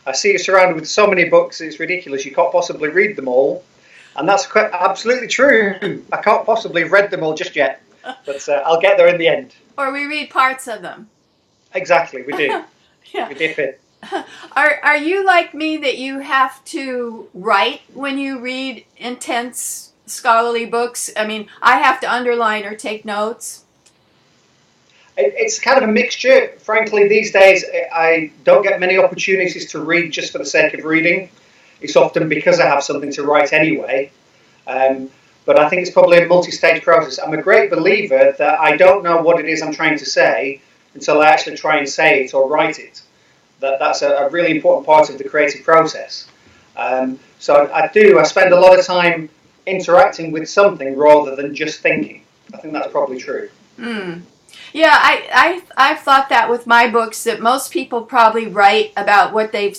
I see you're surrounded with so many books, it's ridiculous. You can't possibly read them all. And that's absolutely true. I can't possibly have read them all just yet. But I'll get there in the end. Or we read parts of them. Exactly, we do. Yeah. We dip in. Are you like me that you have to write when you read intense scholarly books? I mean, I have to underline or take notes. It's kind of a mixture. Frankly, these days I don't get many opportunities to read just for the sake of reading. It's often because I have something to write anyway. But I think it's probably a multi-stage process. I'm a great believer that I don't know what it is I'm trying to say until I actually try and say it or write it. That's a really important part of the creative process. So I spend a lot of time interacting with something rather than just thinking. I think that's probably true. Mm. Yeah, I've thought that with my books, that most people probably write about what they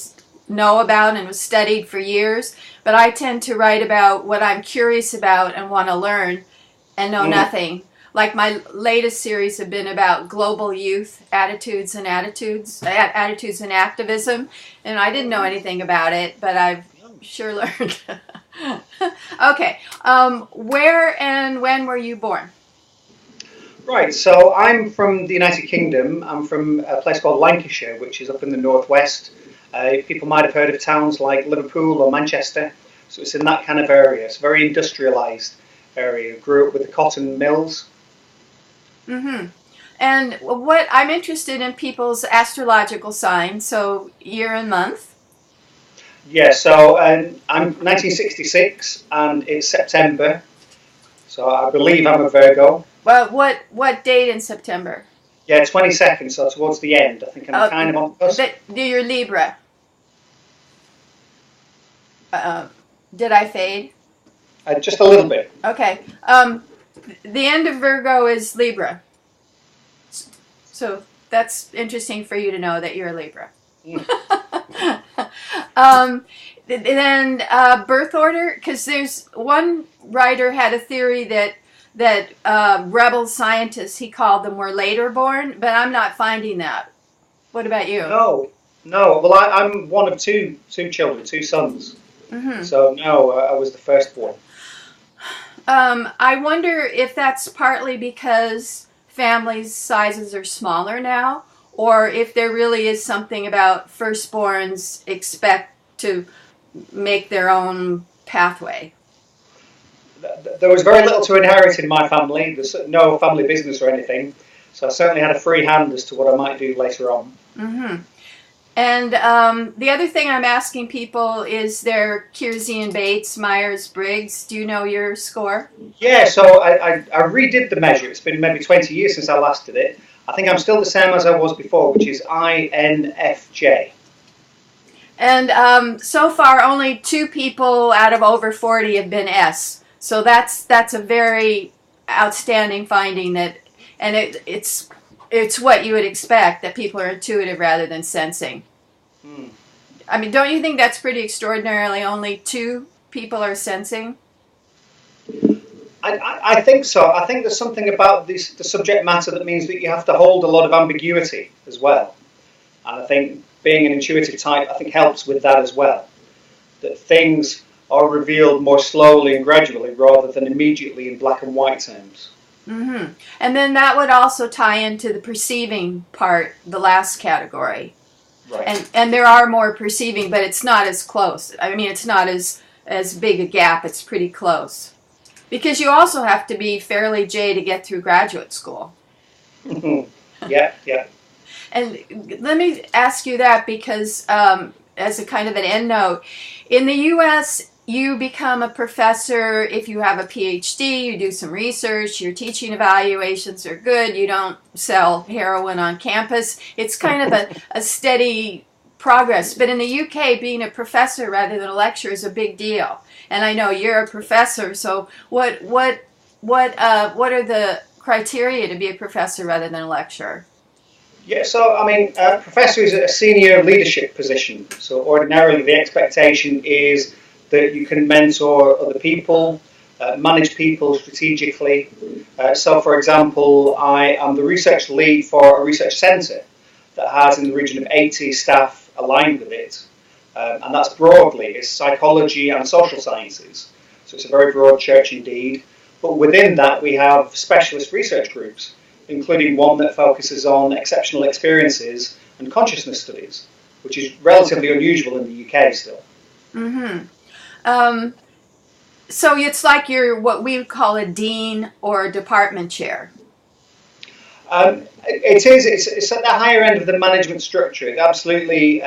know about and was studied for years, but I tend to write about what I'm curious about and want to learn and know nothing. Like my latest series have been about global youth attitudes and activism, and I didn't know anything about it, but I've sure learned. Okay, where and when were you born? Right, so I'm from the United Kingdom. I'm from a place called Lancashire, which is up in the northwest. People might have heard of towns like Liverpool or Manchester. So it's in that kind of area. It's a very industrialised area. Grew up with the cotton mills. Mm-hmm. And what I'm interested in people's astrological signs, so year and month. Yeah, so I'm 1966 and it's September. So I believe I'm a Virgo. Well, what date in September? Yeah, 22nd, so towards the end. I think I'm kind of on the cusp. You're Libra. Did I fade? Just a little bit. Okay. The end of Virgo is Libra. So that's interesting for you to know that you're a Libra. Then birth order, because there's one writer had a theory that rebel scientists, he called them, were later born, but I'm not finding that. What about you? No. Well, I'm one of two children, two sons. Mm-hmm. So no, I was the firstborn. I wonder if that's partly because family sizes are smaller now, or if there really is something about firstborns expect to make their own pathway. There was very little to inherit in my family. There's no family business or anything, so I certainly had a free hand as to what I might do later on. Mm-hmm. And the other thing I'm asking people is their Kiersey Bates, Myers-Briggs. Do you know your score? Yeah, so I redid the measure. It's been maybe 20 years since I last did it. I think I'm still the same as I was before, which is INFJ. And so far, only 2 people out of over 40 have been S. So that's a very outstanding finding, and it's what you would expect, that people are intuitive rather than sensing. I mean, don't you think that's pretty extraordinarily only 2 people are sensing? I think so. I think there's something about the subject matter that means that you have to hold a lot of ambiguity as well. And I think being an intuitive type, I think, helps with that as well. That things are revealed more slowly and gradually rather than immediately in black and white terms. Mm-hmm. And then that would also tie into the perceiving part, the last category. Right. And there are more perceiving, but it's not as close. I mean, it's not as big a gap. It's pretty close. Because you also have to be fairly J to get through graduate school. Yeah. And let me ask you that because as a kind of an end note, in the U.S., you become a professor if you have a Ph.D., you do some research, your teaching evaluations are good, you don't sell heroin on campus. It's kind of a steady progress. But in the UK, being a professor rather than a lecturer is a big deal. And I know you're a professor, so what are the criteria to be a professor rather than a lecturer? Yeah, so I mean, professor is a senior leadership position. So ordinarily the expectation is that you can mentor other people, manage people strategically. So for example, I am the research lead for a research centre that has in the region of 80 staff aligned with it. and that's broadly, it's psychology and social sciences. So it's a very broad church indeed. But within that, we have specialist research groups, including one that focuses on exceptional experiences and consciousness studies, which is relatively unusual in the UK still. Mm-hmm. Um, so it's like you're what we would call a dean or a department chair. It is. It's at the higher end of the management structure. It absolutely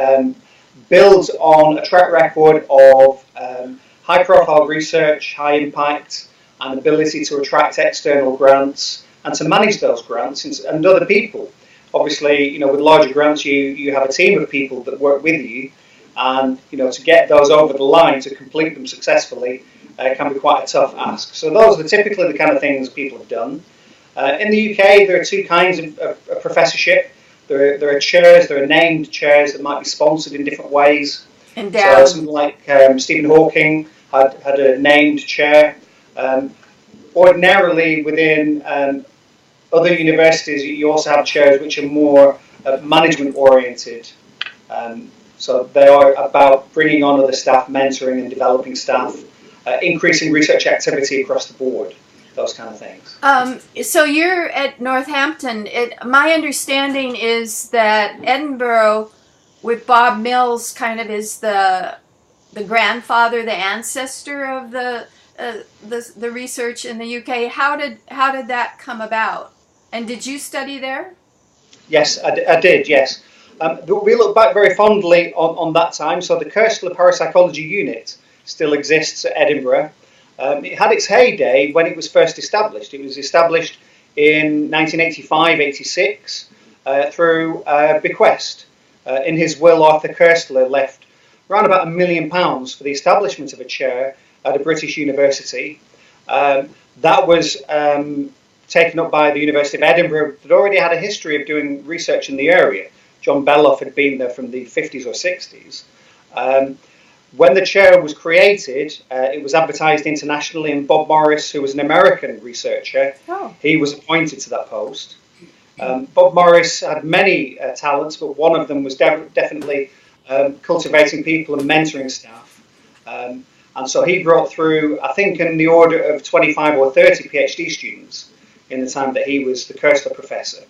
builds on a track record of high-profile research, high impact, and ability to attract external grants and to manage those grants and other people. Obviously, with larger grants, you have a team of people that work with you, and to get those over the line to complete them successfully can be quite a tough ask. So those are typically the kind of things people have done. In the UK, there are two kinds of professorship. There are chairs, there are named chairs that might be sponsored in different ways. So Endowed. something like Stephen Hawking had a named chair. Ordinarily, within other universities, you also have chairs which are more management oriented. So they are about bringing on other staff, mentoring and developing staff, increasing research activity across the board, those kind of things. So you're at Northampton. My understanding is that Edinburgh, with Bob Mills, kind of is the grandfather, the ancestor of the research in the UK. How did that come about? And did you study there? Yes, I did, yes. We look back very fondly on that time. So the Koestler Parapsychology Unit still exists at Edinburgh. It had its heyday when it was first established. It was established in 1985-86 through bequest. In his will, Arthur Koestler left around about £1 million for the establishment of a chair at a British university. That was taken up by the University of Edinburgh that already had a history of doing research in the area. John Beloff had been there from the 50s or 60s. When the chair was created, it was advertised internationally, and Bob Morris, who was an American researcher, he was appointed to that post. Bob Morris had many talents, but one of them was definitely cultivating people and mentoring staff. And so he brought through, I think, in the order of 25 or 30 PhD students in the time that he was the Koestler professor.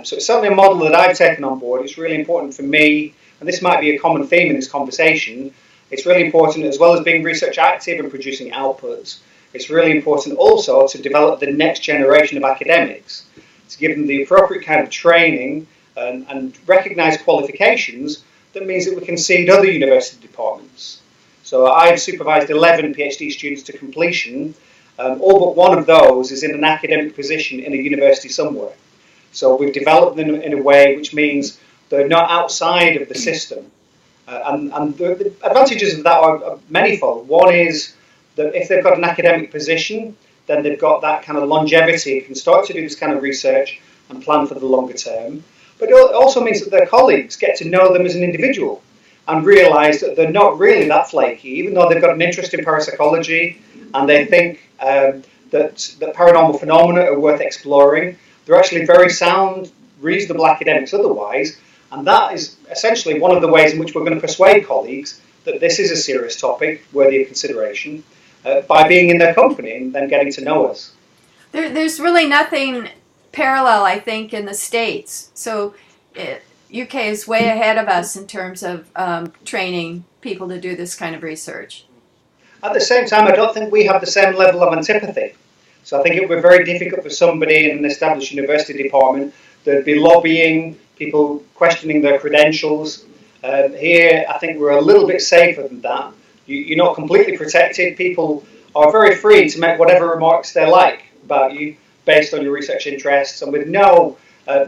So it's certainly a model that I've taken on board. It's really important for me, and this might be a common theme in this conversation. It's really important, as well as being research active and producing outputs, it's really important also to develop the next generation of academics, to give them the appropriate kind of training and recognise qualifications that means that we can seed other university departments. So I've supervised 11 PhD students to completion. All but one of those is in an academic position in a university somewhere. So we've developed them in a way which means they're not outside of the system. And the advantages of that are manifold. One is that if they've got an academic position, then they've got that kind of longevity, can start to do this kind of research and plan for the longer term. But it also means that their colleagues get to know them as an individual and realise that they're not really that flaky, even though they've got an interest in parapsychology and they think that paranormal phenomena are worth exploring. They're actually very sound, reasonable academics otherwise, and that is essentially one of the ways in which we're going to persuade colleagues that this is a serious topic, worthy of consideration, by being in their company and then getting to know us. There's really nothing parallel, I think, in the States. So UK is way ahead of us in terms of training people to do this kind of research. At the same time, I don't think we have the same level of antipathy. So I think it would be very difficult for somebody in an established university department. There'd be lobbying, people questioning their credentials. Here, I think we're a little bit safer than that. You're not completely protected. People are very free to make whatever remarks they like about you based on your research interests and with no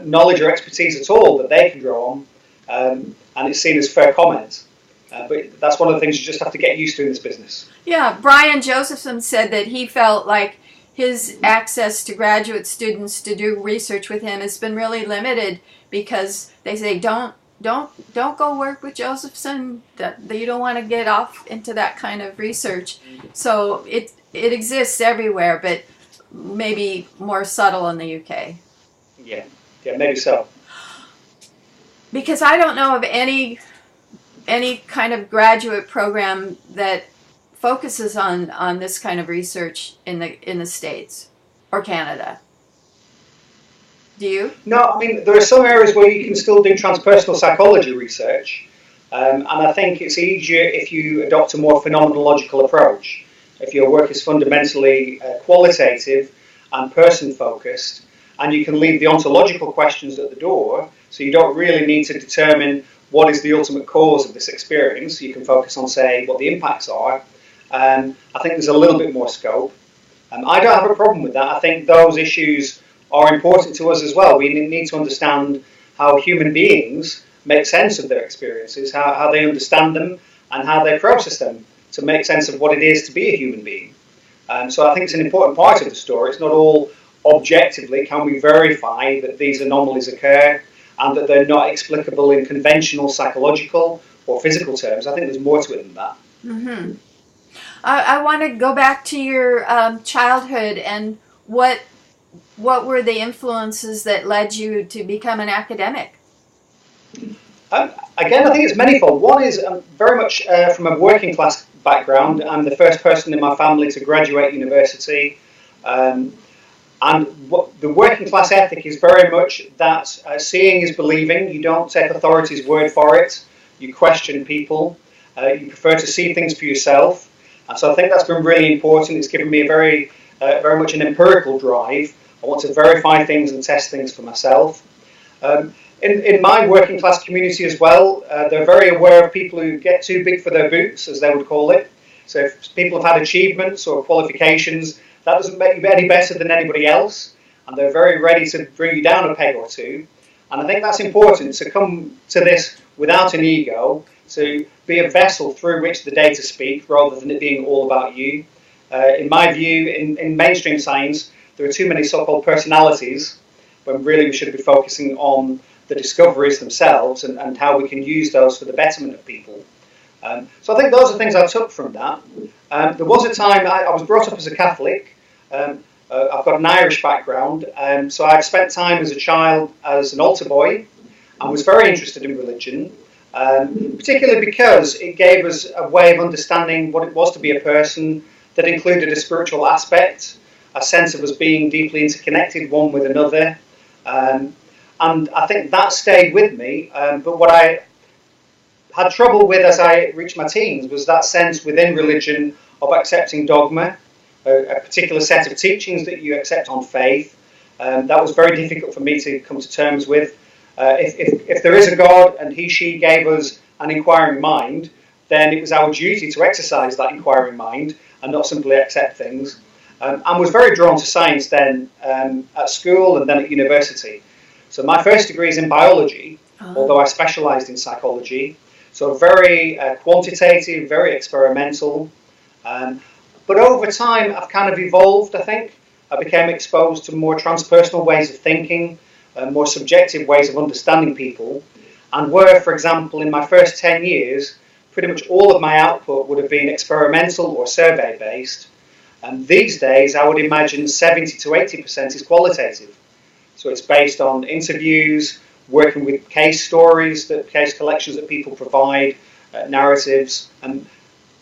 knowledge or expertise at all that they can draw on. And it's seen as fair comment. But that's one of the things you just have to get used to in this business. Yeah, Brian Josephson said that he felt like his access to graduate students to do research with him has been really limited because they say don't go work with Josephson. That you don't want to get off into that kind of research. So it exists everywhere, but maybe more subtle in the UK. Yeah, maybe so. Because I don't know of any any kind of graduate program that focuses on this kind of research in the States or Canada. Do you? No, I mean, there are some areas where you can still do transpersonal psychology research, and I think it's easier if you adopt a more phenomenological approach. If your work is fundamentally qualitative and person-focused, and you can leave the ontological questions at the door, so you don't really need to determine what is the ultimate cause of this experience. You can focus on, say, what the impacts are. I think there's a little bit more scope. I don't have a problem with that. I think those issues are important to us as well. We need to understand how human beings make sense of their experiences, how they understand them, and how they process them to make sense of what it is to be a human being. So I think it's an important part of the story. It's not all objectively can we verify that these anomalies occur and that they're not explicable in conventional psychological or physical terms. I think there's more to it than that. Mm-hmm. I want to go back to your childhood and what were the influences that led you to become an academic? Again, I think it's manifold. One is very much from a working class background. I'm the first person in my family to graduate university. And the working class ethic is very much that seeing is believing. You don't take authority's word for it. You question people. You prefer to see things for yourself. And so I think that's been really important. It's given me a very much an empirical drive. I want to verify things and test things for myself. In my working class community as well, they're very aware of people who get too big for their boots, as they would call it. So if people have had achievements or qualifications, that doesn't make you any better than anybody else. And they're very ready to bring you down a peg or two. And I think that's important, to come to this without an ego, to be a vessel through which the data speak, rather than it being all about you. In my view, in mainstream science, there are too many so-called personalities, when really we should be focusing on the discoveries themselves and how we can use those for the betterment of people. So I think those are things I took from that. There was a time, I was brought up as a Catholic. I've got an Irish background, so I spent time as a child as an altar boy and was very interested in religion, particularly because it gave us a way of understanding what it was to be a person that included a spiritual aspect, a sense of us being deeply interconnected one with another. And I think that stayed with me. But what I had trouble with as I reached my teens was that sense within religion of accepting dogma, a particular set of teachings that you accept on faith. That was very difficult for me to come to terms with. If there is a God and she gave us an inquiring mind, then it was our duty to exercise that inquiring mind and not simply accept things. And was very drawn to science then at school and then at university. So my first degree is in biology, although I specialised in psychology. So very quantitative, very experimental. But over time, I've kind of evolved, I think. I became exposed to more transpersonal ways of thinking, more subjective ways of understanding people. And where, for example, in my first 10 years, pretty much all of my output would have been experimental or survey-based. And these days, I would imagine 70 to 80% is qualitative. So it's based on interviews, working with case stories, case collections that people provide, narratives, and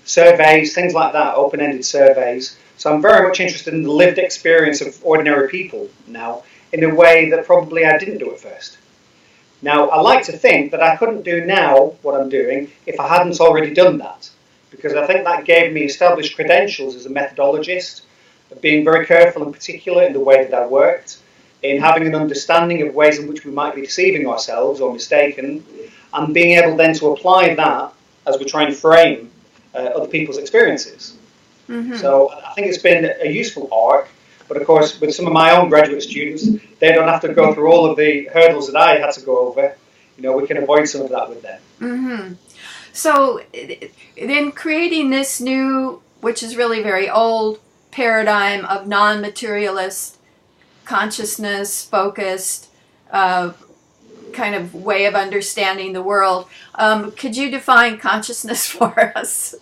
surveys, things like that, open-ended surveys. So I'm very much interested in the lived experience of ordinary people now, in a way that probably I didn't do at first. Now, I like to think that I couldn't do now what I'm doing if I hadn't already done that, because I think that gave me established credentials as a methodologist, of being very careful and particular in the way that I worked, in having an understanding of ways in which we might be deceiving ourselves or mistaken, and being able then to apply that as we try and frame other people's experiences. Mm-hmm. So I think it's been a useful arc, but of course with some of my own graduate students, they don't have to go through all of the hurdles that I had to go over. You know, we can avoid some of that with them. Mm-hmm. So then creating this new, which is really very old, paradigm of non-materialist, consciousness-focused kind of way of understanding the world. Could you define consciousness for us?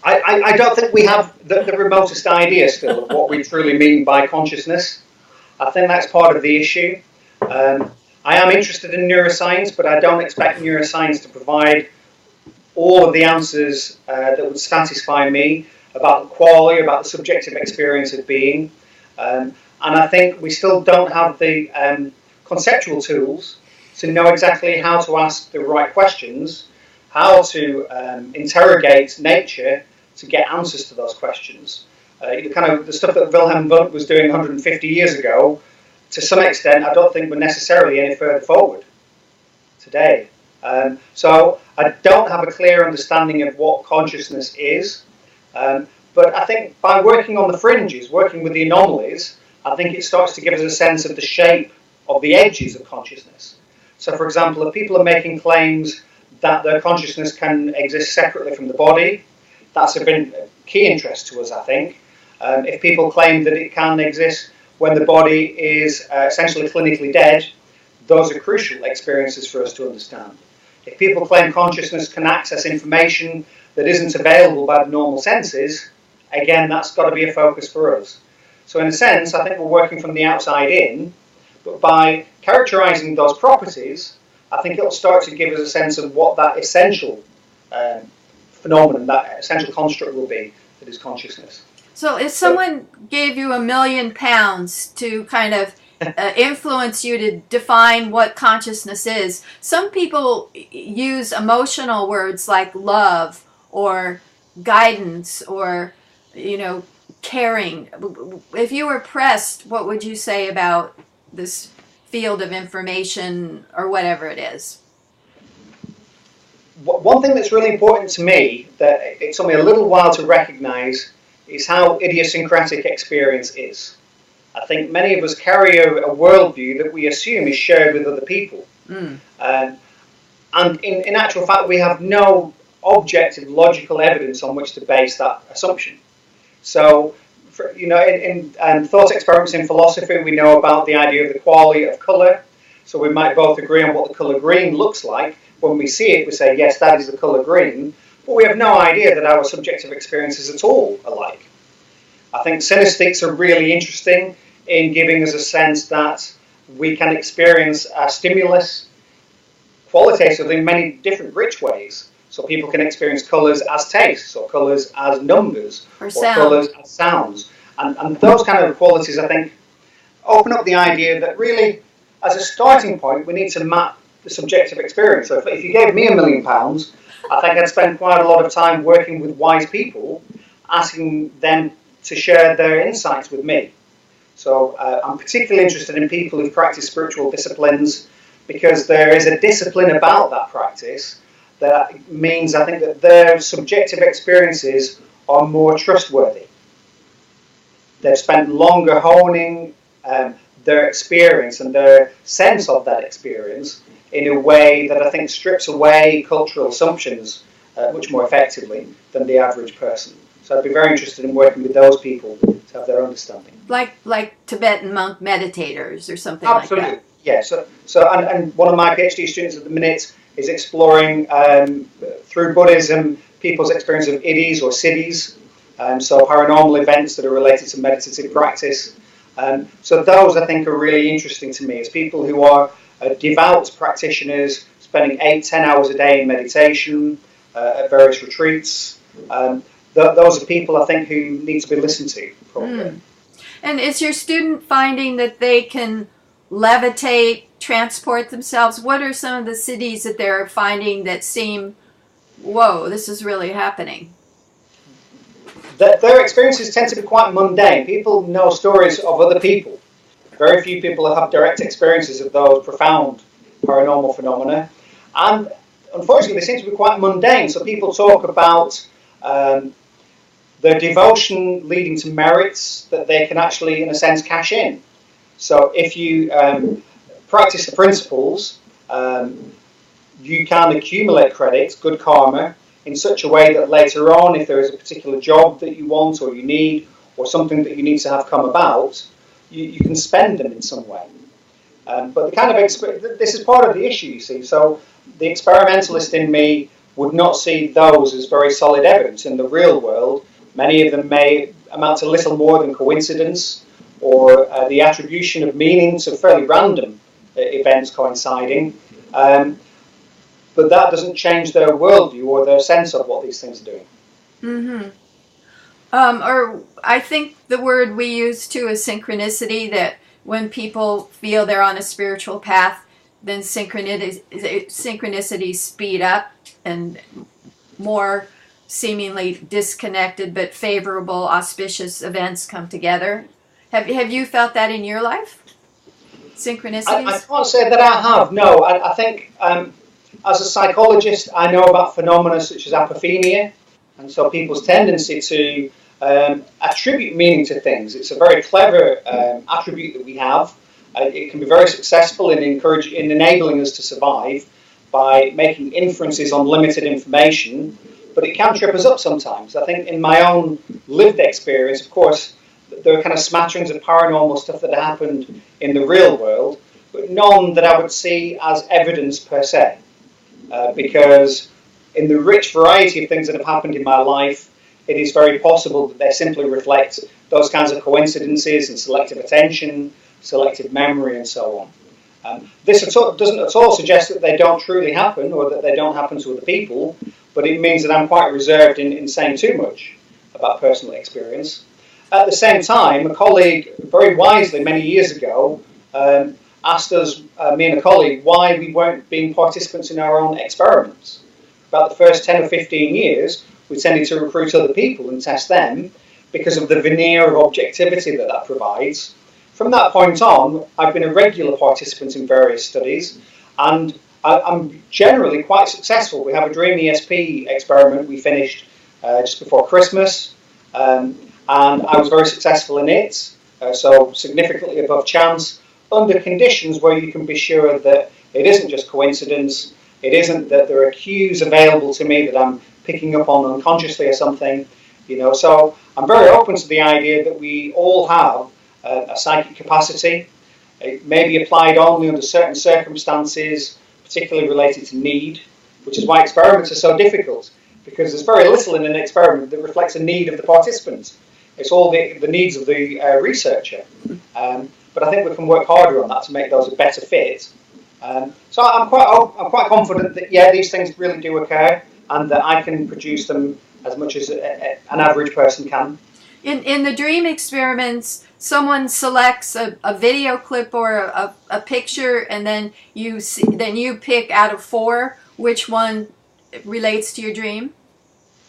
I don't think we have the remotest idea still of what we truly mean by consciousness. I think that's part of the issue. I am interested in neuroscience, but I don't expect neuroscience to provide all of the answers that would satisfy me about the quality, about the subjective experience of being. And I think we still don't have the conceptual tools to know exactly how to ask the right questions, how to interrogate nature to get answers to those questions. The stuff that Wilhelm Wundt was doing 150 years ago, to some extent, I don't think we're necessarily any further forward today. So I don't have a clear understanding of what consciousness is, but I think by working on the fringes, working with the anomalies, I think it starts to give us a sense of the shape of the edges of consciousness. So, for example, if people are making claims that their consciousness can exist separately from the body, that's of key interest to us, I think. If people claim that it can exist when the body is essentially clinically dead, those are crucial experiences for us to understand. If people claim consciousness can access information that isn't available by the normal senses, again, that's got to be a focus for us. So in a sense, I think we're working from the outside in, but by characterizing those properties, I think it'll start to give us a sense of what that essential phenomenon, that essential construct will be that is consciousness. So if someone gave you £1 million to kind of influence you to define what consciousness is, some people use emotional words like love or guidance or, caring. If you were pressed, what would you say about this field of information or whatever it is? One thing that's really important to me that it took me a little while to recognize is how idiosyncratic experience is. I think many of us carry a worldview that we assume is shared with other people. And in actual fact, we have no objective logical evidence on which to base that assumption. So, in thought experiments in philosophy, we know about the idea of the quality of colour. So we might both agree on what the colour green looks like. When we see it, we say, yes, that is the colour green. But we have no idea that our subjective experience is at all alike. I think synesthetes are really interesting in giving us a sense that we can experience a stimulus qualitatively in many different rich ways. So people can experience colours as tastes, or colours as numbers, or colours as sounds. And those kind of qualities, I think, open up the idea that really, as a starting point, we need to map the subjective experience. So if you gave me £1 million, I think I'd spend quite a lot of time working with wise people, asking them to share their insights with me. So I'm particularly interested in people who practice spiritual disciplines, because there is a discipline about that practice that means, I think, that their subjective experiences are more trustworthy. They've spent longer honing their experience and their sense of that experience in a way that I think strips away cultural assumptions much more effectively than the average person. So I'd be very interested in working with those people to have their understanding. Like Tibetan monk meditators or something Absolutely. like that. Yeah. So one of my PhD students at the minute is exploring through Buddhism people's experience of idis or siddhis, so paranormal events that are related to meditative practice. So those, I think, are really interesting to me as people who are devout practitioners spending 8-10 hours a day in meditation at various retreats. Those are people, I think, who need to be listened to, probably. And is your student finding that they can levitate, transport themselves? What are some of the cities that they're finding that seem, whoa, this is really happening? Their experiences tend to be quite mundane. People know stories of other people. Very few people have direct experiences of those profound paranormal phenomena. And unfortunately, they seem to be quite mundane. So people talk about their devotion leading to merits that they can actually, in a sense, cash in. So if you practice the principles, you can accumulate credits, good karma, in such a way that later on, if there is a particular job that you want or you need, or something that you need to have come about, you can spend them in some way. But the kind of this is part of the issue, you see. So the experimentalist in me would not see those as very solid evidence in the real world. Many of them may amount to little more than coincidence, or the attribution of meaning to fairly random events coinciding. But that doesn't change their worldview or their sense of what these things are doing. Mm-hmm. Or I think the word we use too is synchronicity, that when people feel they're on a spiritual path, then synchronicities speed up and more seemingly disconnected but favorable, auspicious events come together. Have you felt that in your life? Synchronicities? I can't say that I have, no. I think as a psychologist, I know about phenomena such as apophenia, and so people's tendency to attribute meaning to things. It's a very clever attribute that we have. It can be very successful in enabling us to survive by making inferences on limited information, but it can trip us up sometimes. I think in my own lived experience, of course, there are kind of smatterings of paranormal stuff that happened in the real world, but none that I would see as evidence per se. Because in the rich variety of things that have happened in my life, it is very possible that they simply reflect those kinds of coincidences and selective attention, selective memory, and so on. This doesn't at all suggest that they don't truly happen or that they don't happen to other people, but it means that I'm quite reserved in saying too much about personal experience. At the same time, a colleague, very wisely many years ago, asked us, me and a colleague, why we weren't being participants in our own experiments. About the first 10 or 15 years, we tended to recruit other people and test them because of the veneer of objectivity that that provides. From that point on, I've been a regular participant in various studies, and I'm generally quite successful. We have a Dream ESP experiment we finished just before Christmas, and I was very successful in it, so significantly above chance, under conditions where you can be sure that it isn't just coincidence, it isn't that there are cues available to me that I'm picking up on unconsciously or something, so I'm very open to the idea that we all have a psychic capacity. It may be applied only under certain circumstances, particularly related to need, which is why experiments are so difficult, because there's very little in an experiment that reflects a need of the participants. It's all the needs of the researcher. But I think we can work harder on that to make those a better fit. So I'm quite confident that, yeah, these things really do occur, and that I can produce them as much as an average person can. In the dream experiments, someone selects a video clip or a picture, and then you pick out of 4 which one relates to your dream?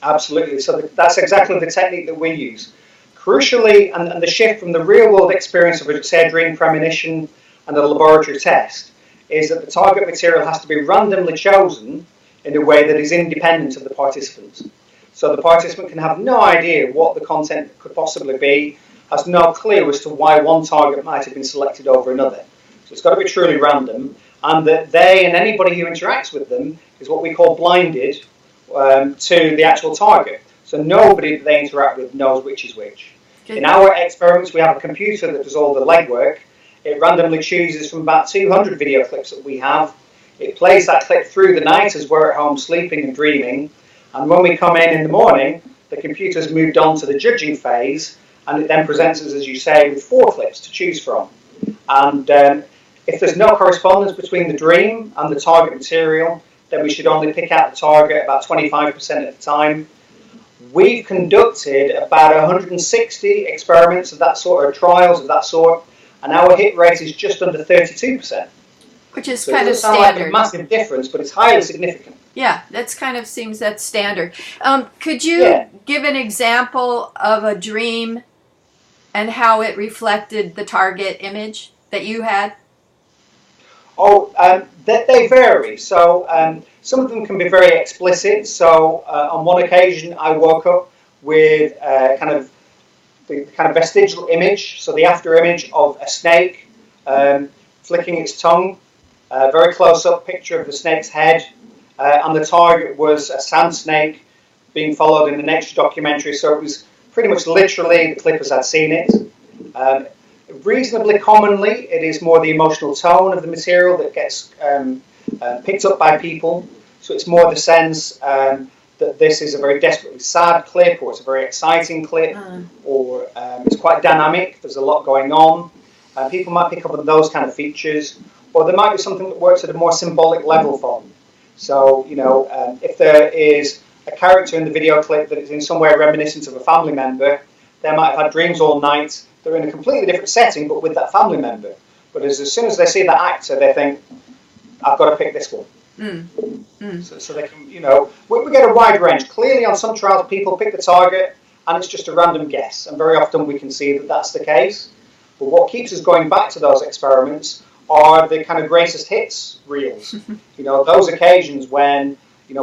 Absolutely. So that's exactly the technique that we use. Crucially, and the shift from the real-world experience of, say, a dream premonition and a laboratory test, is that the target material has to be randomly chosen in a way that is independent of the participant. So the participant can have no idea what the content could possibly be, has no clue as to why one target might have been selected over another. So it's got to be truly random, and that they and anybody who interacts with them is what we call blinded to the actual target. So nobody that they interact with knows which is which. In our experiments, we have a computer that does all the legwork. It randomly chooses from about 200 video clips that we have. It plays that clip through the night as we're at home sleeping and dreaming. And when we come in the morning, the computer's moved on to the judging phase, and it then presents us, as you say, with 4 clips to choose from. And if there's no correspondence between the dream and the target material, then we should only pick out the target about 25% of the time. We've conducted about 160 experiments of that sort, or trials of that sort, and our hit rate is just under 32%. Which is so kind of standard. Like a massive difference, but it's highly significant. Yeah, that's kind of seems that's standard. Could you give an example of a dream and how it reflected the target image that you had? Oh, they vary. So some of them can be very explicit. So on one occasion, I woke up with the kind of vestigial image, so the after image of a snake flicking its tongue, a very close-up picture of the snake's head, and the target was a sand snake being followed in the nature documentary. So it was pretty much literally the clip as I'd seen it. Reasonably commonly, it is more the emotional tone of the material that gets picked up by people. So it's more the sense that this is a very desperately sad clip, or it's a very exciting clip, or it's quite dynamic, there's a lot going on. People might pick up on those kind of features. or there might be something that works at a more symbolic level for them. So, if there is a character in the video clip that is in some way reminiscent of a family member, they might have had dreams all night. They're in a completely different setting, but with that family member. But as soon as they see that actor, they think, I've got to pick this one. So they can, we get a wide range. Clearly, on some trials, people pick the target, and it's just a random guess. And very often we can see that that's the case. But what keeps us going back to those experiments are the kind of greatest hits reels. Those occasions when,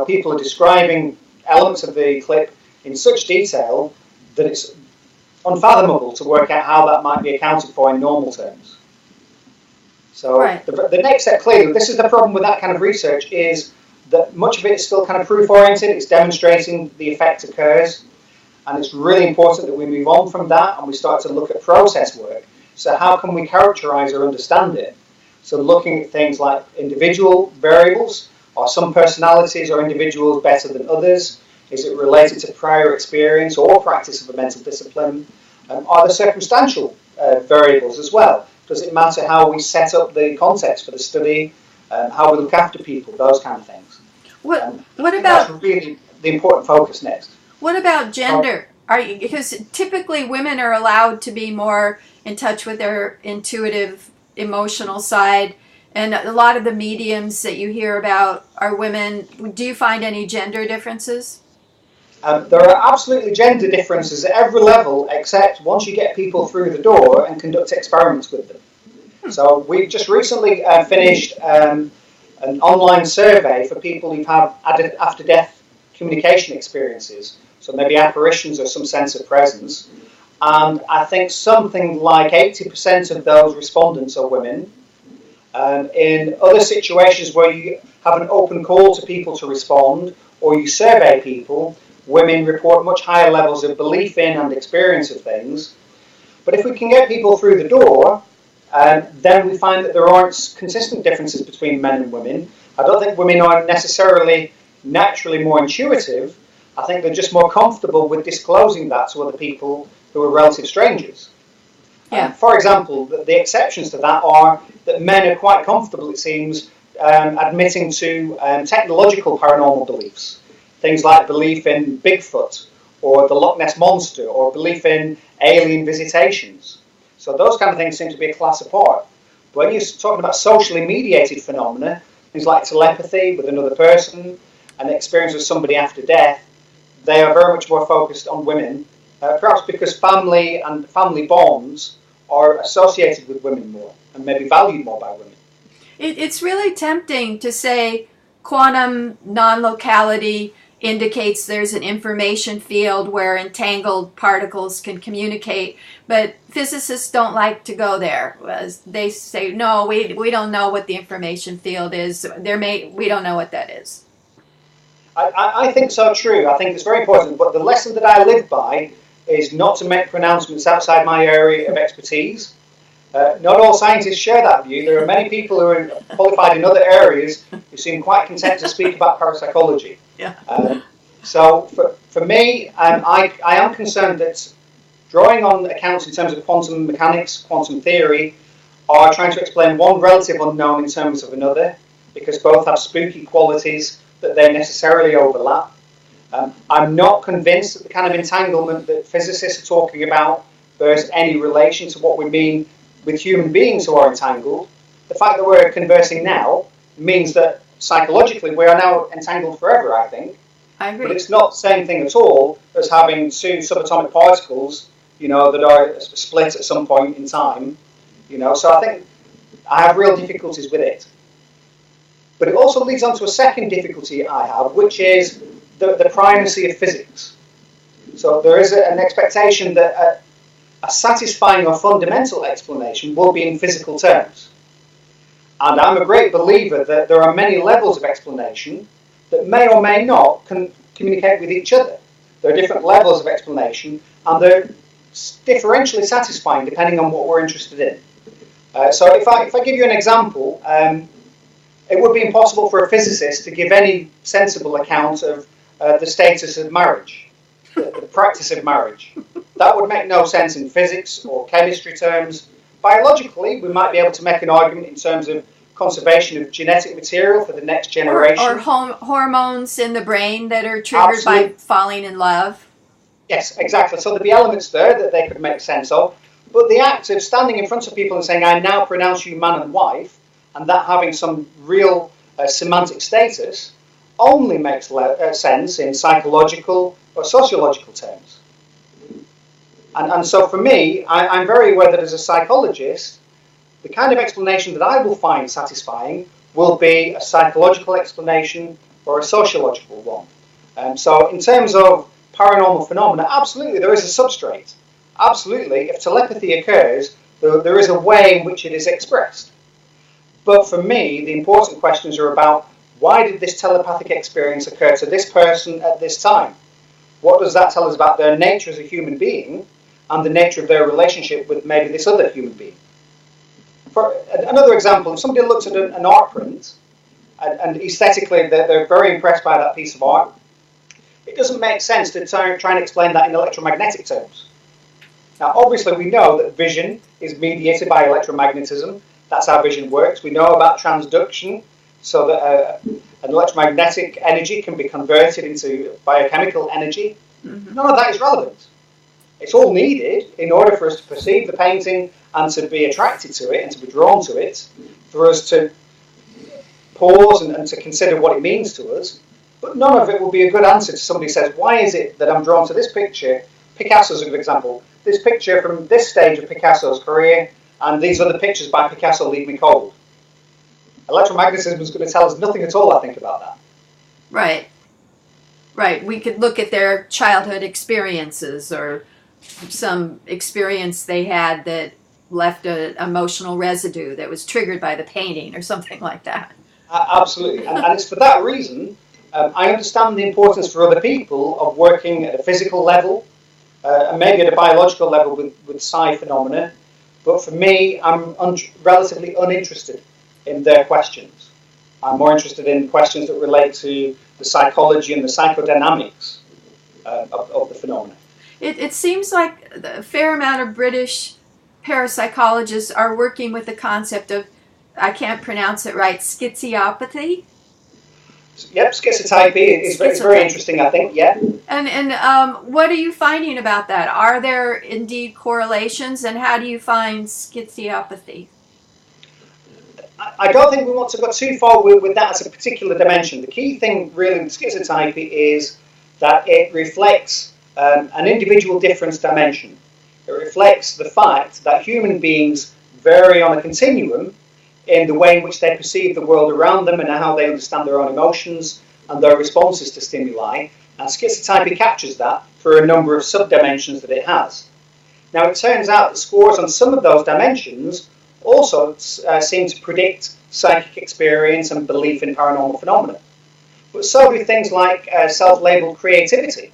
people are describing elements of the clip in such detail that it's unfathomable to work out how that might be accounted for in normal terms. So the next step, clearly, this is the problem with that kind of research, is that much of it is still kind of proof-oriented. It's demonstrating the effect occurs. And it's really important that we move on from that and we start to look at process work. So how can we characterize or understand it? So looking at things like individual variables, are some personalities or individuals better than others? Is it related to prior experience or practice of a mental discipline? Are there circumstantial variables as well? Does it matter how we set up the context for the study, how we look after people, those kind of things? What about, that's really the important focus next. What about gender? Because typically women are allowed to be more in touch with their intuitive, emotional side, and a lot of the mediums that you hear about are women. Do you find any gender differences? There are absolutely gender differences at every level, except once you get people through the door and conduct experiments with them. So we just recently finished an online survey for people who've had after-death communication experiences, so maybe apparitions or some sense of presence. And I think something like 80% of those respondents are women. In other situations where you have an open call to people to respond, or you survey people, women report much higher levels of belief in and experience of things. But if we can get people through the door, then we find that there aren't consistent differences between men and women. I don't think women are necessarily naturally more intuitive. I think they're just more comfortable with disclosing that to other people who are relative strangers. Yeah. For example, the exceptions to that are that men are quite comfortable, it seems, admitting to technological paranormal beliefs. Things like belief in Bigfoot, or the Loch Ness Monster, or belief in alien visitations. So those kind of things seem to be a class apart. But when you're talking about socially mediated phenomena, things like telepathy with another person, and the experience of somebody after death, they are very much more focused on women, perhaps because family and family bonds are associated with women more, and maybe valued more by women. It's really tempting to say quantum non-locality indicates there's an information field where entangled particles can communicate, but physicists don't like to go there. They say, no, we don't know what the information field is. We don't know what that is. I think so, true. I think it's very important, but the lesson that I live by is not to make pronouncements outside my area of expertise. Not all scientists share that view. There are many people who are qualified in other areas who seem quite content to speak about parapsychology. Yeah. So for me, I am concerned that drawing on accounts in terms of quantum mechanics, quantum theory, are trying to explain one relative unknown in terms of another, because both have spooky qualities that they necessarily overlap. I'm not convinced that the kind of entanglement that physicists are talking about bears any relation to what we mean with human beings who are entangled. The fact that we're conversing now means that psychologically we are now entangled forever, I think. I agree. But it's not the same thing at all as having two subatomic particles, that are split at some point in time. So I think I have real difficulties with it. But it also leads on to a second difficulty I have, which is the primacy of physics. So there is an expectation that a satisfying or fundamental explanation will be in physical terms. And I'm a great believer that there are many levels of explanation that may or may not communicate with each other. There are different levels of explanation, and they're differentially satisfying depending on what we're interested in. So if I give you an example, it would be impossible for a physicist to give any sensible account of the status of marriage, the practice of marriage. That would make no sense in physics or chemistry terms. Biologically, we might be able to make an argument in terms of conservation of genetic material for the next Or, generation. hormones in the brain that are triggered by falling in love. Yes, exactly. So there'd be elements there that they could make sense of. But the act of standing in front of people and saying, I now pronounce you man and wife, and that having some real semantic status, only makes sense in psychological or sociological terms. And so for me, I'm very aware that as a psychologist, the kind of explanation that I will find satisfying will be a psychological explanation or a sociological one. So in terms of paranormal phenomena, absolutely there is a substrate. Absolutely, if telepathy occurs, there is a way in which it is expressed. But for me, the important questions are about why did this telepathic experience occur to this person at this time? What does that tell us about their nature as a human being and the nature of their relationship with maybe this other human being? For another example, if somebody looks at an art print and aesthetically they're very impressed by that piece of art, it doesn't make sense to try and explain that in electromagnetic terms. Now, obviously, we know that vision is mediated by electromagnetism. That's how vision works. We know about transduction, so that an electromagnetic energy can be converted into biochemical energy. Mm-hmm. None of that is relevant. It's all needed in order for us to perceive the painting and to be attracted to it and to be drawn to it, for us to pause and to consider what it means to us. But none of it will be a good answer to somebody who says, why is it that I'm drawn to this picture? Picasso's a good example. This picture from this stage of Picasso's career and these other pictures by Picasso leave me cold. Electromagnetism is going to tell us nothing at all, I think, about that. Right. Right. We could look at their childhood experiences or some experience they had that left an emotional residue that was triggered by the painting or something like that. Absolutely. And it's for that reason I understand the importance for other people of working at a physical level and maybe at a biological level with psi phenomena. But for me, I'm relatively uninterested in their questions. I'm more interested in questions that relate to the psychology and the psychodynamics of the phenomena. It seems like a fair amount of British parapsychologists are working with the concept of, I can't pronounce it right, schizotypy. Yep, schizotypy is very interesting, I think, yeah. And what are you finding about that? Are there indeed correlations, and how do you find schizotypy? I don't think we want to go too far with that as a particular dimension. The key thing really with schizotypy is that it reflects an individual difference dimension. It reflects the fact that human beings vary on a continuum in the way in which they perceive the world around them and how they understand their own emotions and their responses to stimuli. And schizotypy captures that through a number of sub-dimensions that it has. Now, it turns out that scores on some of those dimensions also seem to predict psychic experience and belief in paranormal phenomena. But so do things like self-labeled creativity.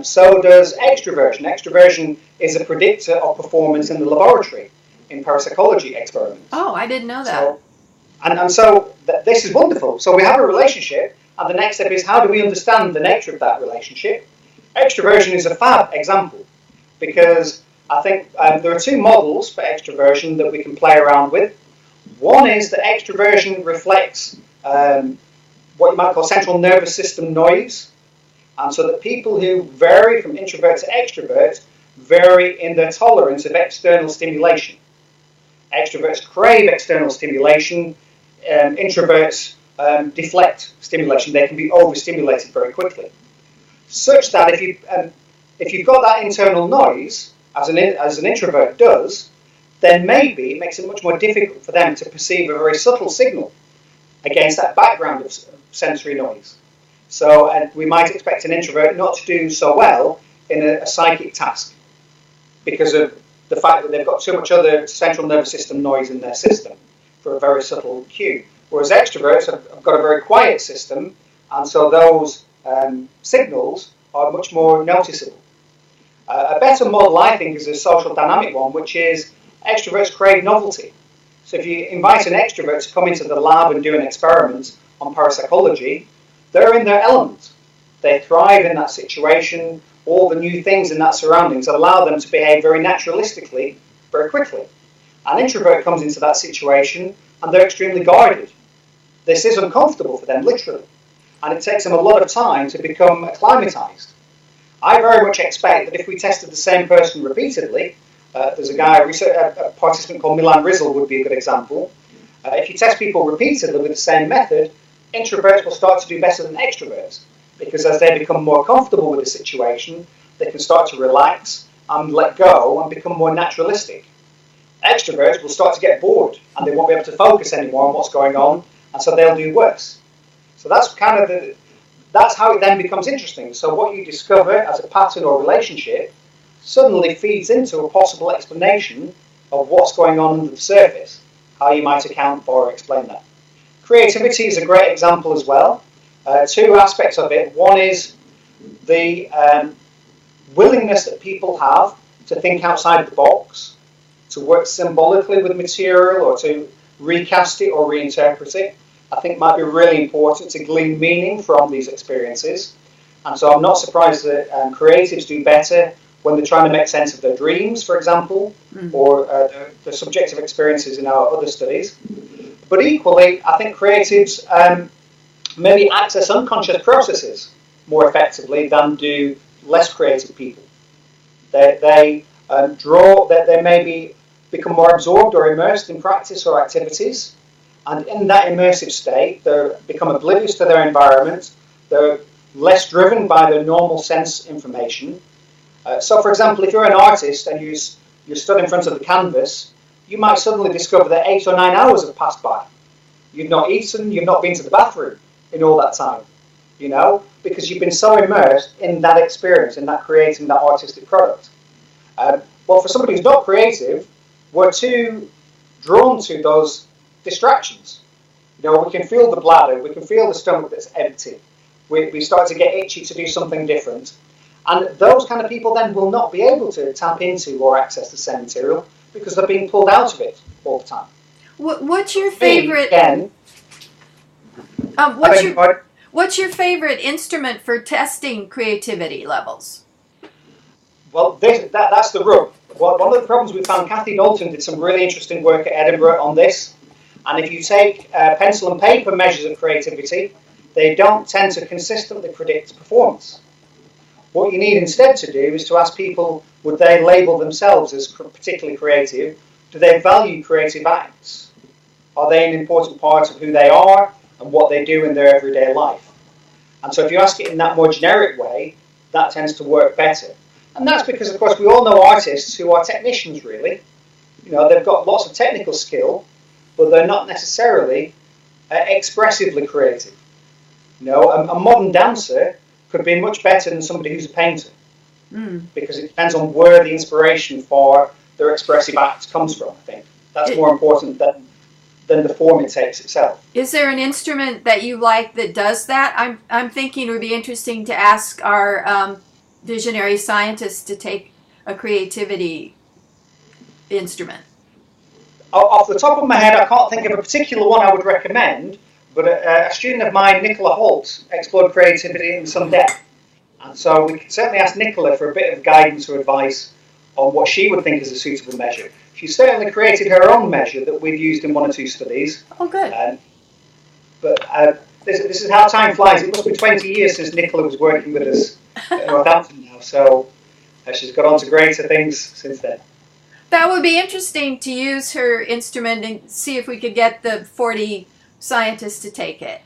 So does extroversion. Extroversion is a predictor of performance in the laboratory in parapsychology experiments. Oh, I didn't know that. So this is wonderful. So we have a relationship, and the next step is how do we understand the nature of that relationship? Extroversion is a fab example, because I think there are two models for extroversion that we can play around with. One is that extroversion reflects what you might call central nervous system noise, and so that people who vary from introvert to extrovert vary in their tolerance of external stimulation. Extroverts crave external stimulation, introverts deflect stimulation. They can be overstimulated very quickly, such that if you've got that internal noise, as an introvert does, then maybe it makes it much more difficult for them to perceive a very subtle signal against that background of sensory noise. So we might expect an introvert not to do so well in a psychic task because of the fact that they've got so much other central nervous system noise in their system for a very subtle cue. Whereas extroverts have got a very quiet system, and so those signals are much more noticeable. A better model, I think, is a social dynamic one, which is extroverts crave novelty. So if you invite an extrovert to come into the lab and do an experiment on parapsychology, they're in their element. They thrive in that situation. All the new things in that surroundings allow them to behave very naturalistically, very quickly. An introvert comes into that situation, and they're extremely guarded. This is uncomfortable for them, literally, and it takes them a lot of time to become acclimatized. I very much expect that if we tested the same person repeatedly, there's a guy, a participant called Milan Rizal would be a good example. If you test people repeatedly with the same method, introverts will start to do better than extroverts, because as they become more comfortable with the situation, they can start to relax and let go and become more naturalistic. Extroverts will start to get bored and they won't be able to focus anymore on what's going on, and so they'll do worse. So that's kind of that's how it then becomes interesting. So what you discover as a pattern or relationship suddenly feeds into a possible explanation of what's going on under the surface, how you might account for or explain that. Creativity is a great example as well. Two aspects of it. One is the willingness that people have to think outside the box, to work symbolically with material or to recast it or reinterpret it. I think might be really important to glean meaning from these experiences. And so I'm not surprised that creatives do better when they're trying to make sense of their dreams, for example, or the subjective experiences in our other studies. But equally, I think creatives maybe access unconscious processes more effectively than do less creative people. They maybe become more absorbed or immersed in practice or activities, and in that immersive state, they become oblivious to their environment. They're less driven by their normal sense information. So, for example, if you're an artist and you stood in front of the canvas, you might suddenly discover that 8 or 9 hours have passed by. You've not eaten, you've not been to the bathroom in all that time, because you've been so immersed in that experience, in that creating that artistic product. Well, for somebody who's not creative, we're too drawn to those distractions. We can feel the bladder, we can feel the stomach that's empty. We start to get itchy to do something different. And those kind of people then will not be able to tap into or access the same material because they're being pulled out of it all the time. What's your favorite? What's your favorite instrument for testing creativity levels? Well, that's the rub. Well, one of the problems we found, Kathy Knowlton did some really interesting work at Edinburgh on this. And if you take pencil and paper measures of creativity, they don't tend to consistently predict performance. What you need instead to do is to ask people, would they label themselves as particularly creative? Do they value creative acts? Are they an important part of who they are and what they do in their everyday life? And so if you ask it in that more generic way, that tends to work better. And that's because, of course, we all know artists who are technicians, really. They've got lots of technical skill, but they're not necessarily expressively creative. A modern dancer could be much better than somebody who's a painter, because it depends on where the inspiration for their expressive act comes from, I think. That's more important than the form it takes itself. Is there an instrument that you like that does that? I'm thinking it would be interesting to ask our visionary scientists to take a creativity instrument. Off the top of my head, I can't think of a particular one I would recommend, but a student of mine, Nicola Holt, explored creativity in some depth. And so we could certainly ask Nicola for a bit of guidance or advice on what she would think is a suitable measure. She's certainly created her own measure that we've used in 1 or 2 studies. Oh, good. But this is how time flies. It must be 20 years since Nicola was working with us at Northampton now, so she's got on to greater things since then. That would be interesting to use her instrument and see if we could get the 40 scientists to take it.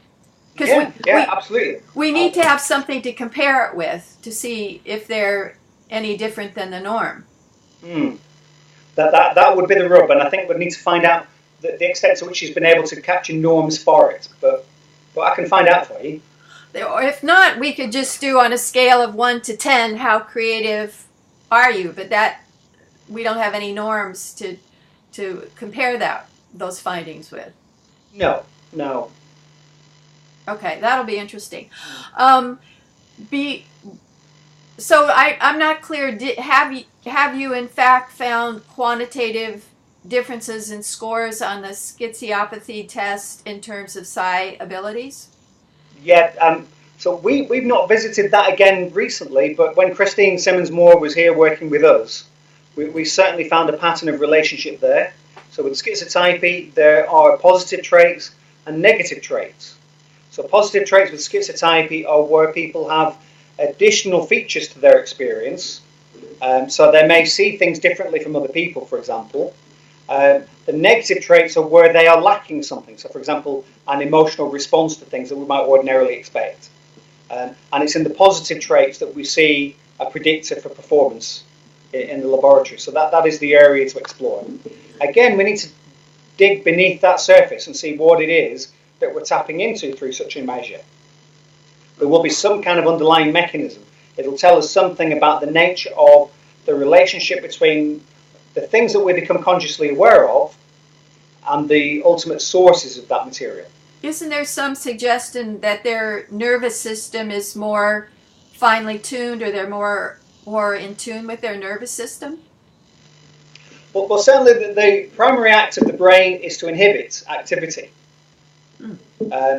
Yeah, absolutely. We need to have something to compare it with to see if they're any different than the norm. That would be the rub, and I think we'd need to find out the extent to which she's been able to capture norms for it. But I can find out for you. Or if not, we could just do on a scale of 1 to 10, how creative are you? But that we don't have any norms to compare those findings with. No. Okay, that'll be interesting. So I'm not clear. Have you in fact found quantitative differences in scores on the schizoapathy test in terms of psi abilities? Yeah. So we've not visited that again recently, but when Christine Simmons-Moore was here working with us, we certainly found a pattern of relationship there. So with schizotypy, there are positive traits and negative traits. So positive traits with schizotypy are where people have additional features to their experience. So they may see things differently from other people, for example. The negative traits are where they are lacking something. So, for example, an emotional response to things that we might ordinarily expect. And it's in the positive traits that we see a predictor for performance in the laboratory. So that is the area to explore. Again, we need to dig beneath that surface and see what it is that we're tapping into through such a measure. There will be some kind of underlying mechanism. It'll tell us something about the nature of the relationship between the things that we become consciously aware of and the ultimate sources of that material. Isn't there some suggestion that their nervous system is more finely tuned, or they're more in tune with their nervous system? Well, certainly the primary act of the brain is to inhibit activity.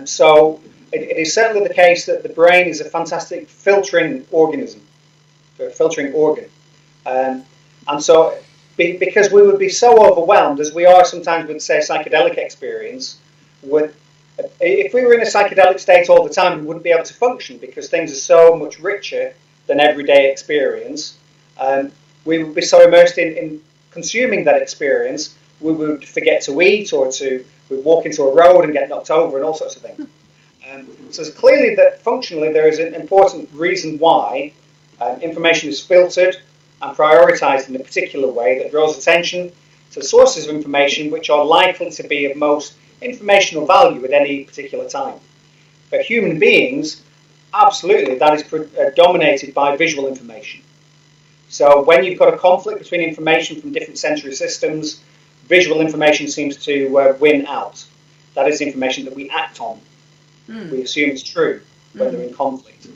So it is certainly the case that the brain is a fantastic filtering organism, a filtering organ. And so because we would be so overwhelmed, as we are sometimes with, say, a psychedelic experience, if we were in a psychedelic state all the time, we wouldn't be able to function because things are so much richer than everyday experience. We would be so immersed in consuming that experience, we would forget to eat, or we'd walk into a road and get knocked over and all sorts of things. So it's clearly that functionally there is an important reason why information is filtered and prioritised in a particular way that draws attention to sources of information which are likely to be of most informational value at any particular time. For human beings, absolutely, that is dominated by visual information. So when you've got a conflict between information from different sensory systems, visual information seems to win out. That is information that we act on. We assume it's true when they're in conflict.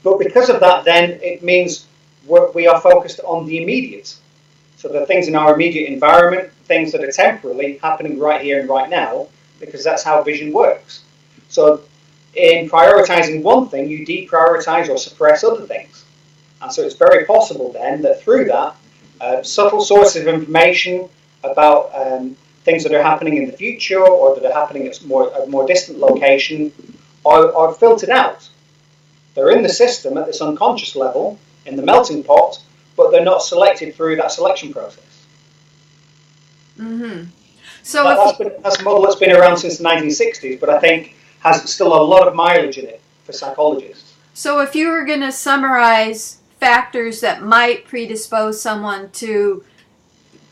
But because of that, then, it means we are focused on the immediate. So the things in our immediate environment, things that are temporally happening right here and right now, because that's how vision works. So in prioritizing one thing, you deprioritize or suppress other things. And so it's very possible then that through that, subtle sources of information about things that are happening in the future or that are happening at a more distant location are filtered out. They're in the system at this unconscious level, in the melting pot, but they're not selected through that selection process. So that's a model that's been around since the 1960s, but I think has still a lot of mileage in it for psychologists. So if you were going to summarize factors that might predispose someone to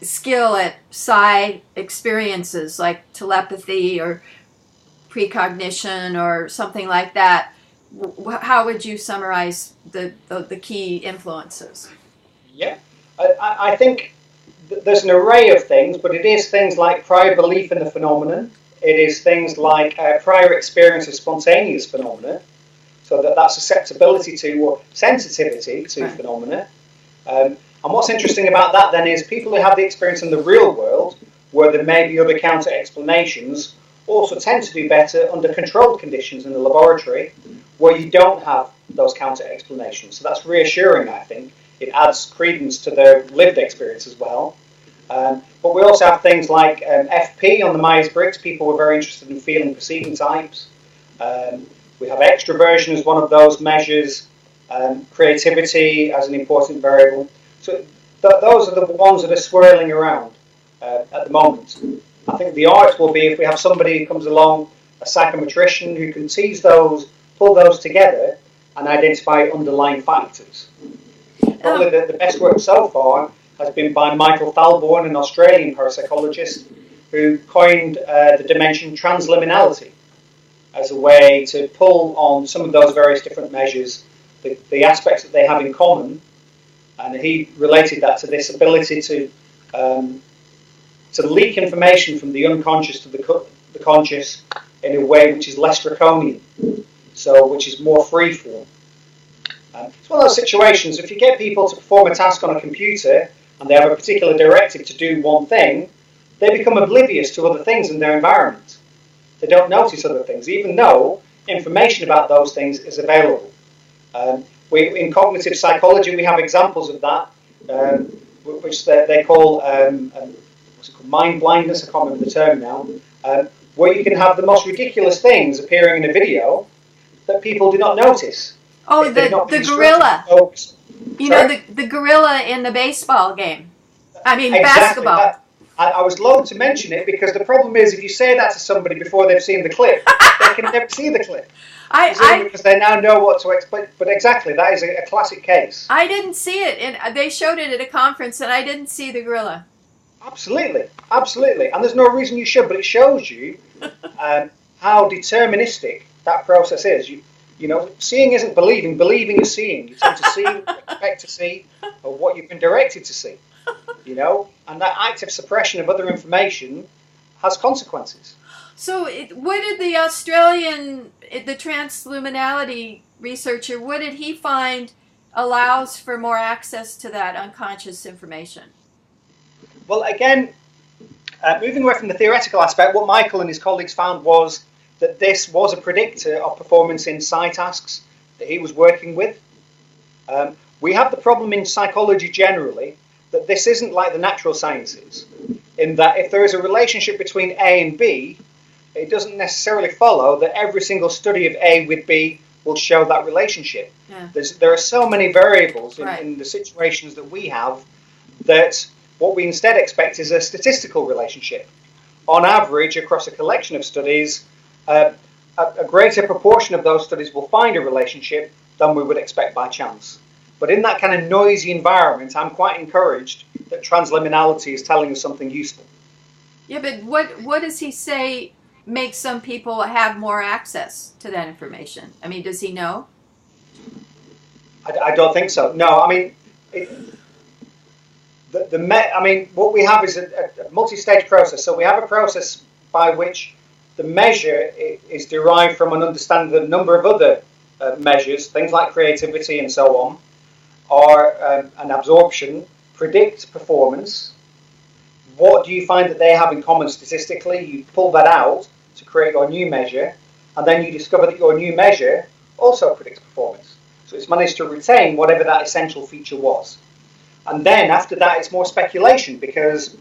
skill at psi experiences like telepathy or precognition or something like that, how would you summarize the key influences? Yeah, I think there's an array of things, but it is things like prior belief in the phenomenon. It is things like prior experience of spontaneous phenomena, so that susceptibility to or sensitivity to phenomena. And what's interesting about that then is people who have the experience in the real world, where there may be other counter explanations, also tend to do better under controlled conditions in the laboratory, where you don't have those counter explanations. So that's reassuring, I think. It adds credence to their lived experience as well. But we also have things like FP on the Myers-Briggs. People were very interested in feeling perceiving types. We have extroversion as one of those measures, creativity as an important variable. So those are the ones that are swirling around at the moment. I think the art will be if we have somebody who comes along, a psychometrician, who can tease those, pull those together and identify underlying factors. Probably the best work so far has been by Michael Thalborn, an Australian parapsychologist, who coined the dimension transliminality as a way to pull on some of those various different measures, the aspects that they have in common, and he related that to this ability to leak information from the unconscious to the conscious in a way which is less draconian, so which is more freeform. It's one of those situations, if you get people to perform a task on a computer and they have a particular directive to do one thing, they become oblivious to other things in their environment. They don't notice other things, even though information about those things is available. In cognitive psychology, we have examples of that. which they call what's it called? Mind blindness. I can't remember the term now. Where you can have the most ridiculous things appearing in a video that people do not notice. Oh, the gorilla. You know, the gorilla in the baseball game. I mean, exactly. basketball. I was loath to mention it because the problem is if you say that to somebody before they've seen the clip, they can never see the clip. Because they now know what to expect. But exactly, that is a classic case. I didn't see it, and they showed it at a conference, and I didn't see the gorilla. Absolutely, absolutely. And there's no reason you should, but it shows you how deterministic that process is. You know, seeing isn't believing, believing is seeing. You tend to see what you expect to see or what you've been directed to see. You know, and that active suppression of other information has consequences. So what did the Australian, the transluminality researcher, what did he find allows for more access to that unconscious information? Well, again, moving away from the theoretical aspect, what Michael and his colleagues found was that this was a predictor of performance in psi tasks that he was working with. We have the problem in psychology generally that this isn't like the natural sciences, in that if there is a relationship between A and B, it doesn't necessarily follow that every single study of A with B will show that relationship. Yeah. There are so many variables Right. in the situations that we have that what we instead expect is a statistical relationship. On average, across a collection of studies, a greater proportion of those studies will find a relationship than we would expect by chance. But in that kind of noisy environment, I'm quite encouraged that transliminality is telling us something useful. Yeah, but what does he say makes some people have more access to that information? I mean, does he know? I don't think so. No, I mean, what we have is a multi-stage process. So we have a process by which the measure is derived from an understanding of a number of other measures, things like creativity and so on, or an absorption, predict performance. What do you find that they have in common statistically? You pull that out to create your new measure, and then you discover that your new measure also predicts performance. So it's managed to retain whatever that essential feature was. And then after that, it's more speculation because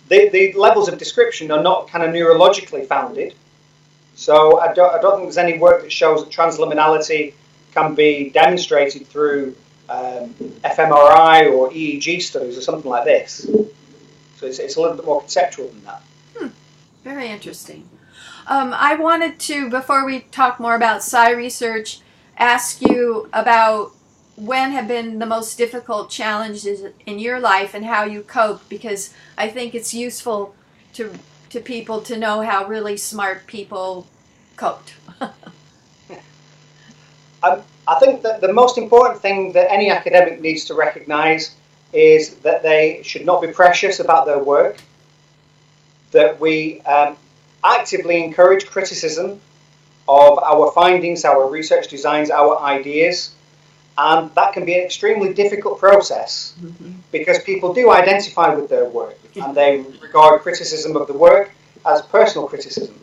the levels of description are not kind of neurologically founded. So I don't think there's any work that shows that transliminality can be demonstrated through fMRI or EEG studies or something like this. So it's a little bit more conceptual than that. Very interesting. I wanted to, before we talk more about psi research, ask you about when have been the most difficult challenges in your life and how you cope, because I think it's useful to people to know how really smart people coped. I think that the most important thing that any academic needs to recognize is that they should not be precious about their work, that we actively encourage criticism of our findings, our research designs, our ideas, and that can be an extremely difficult process because people do identify with their work and they regard criticism of the work as personal criticism,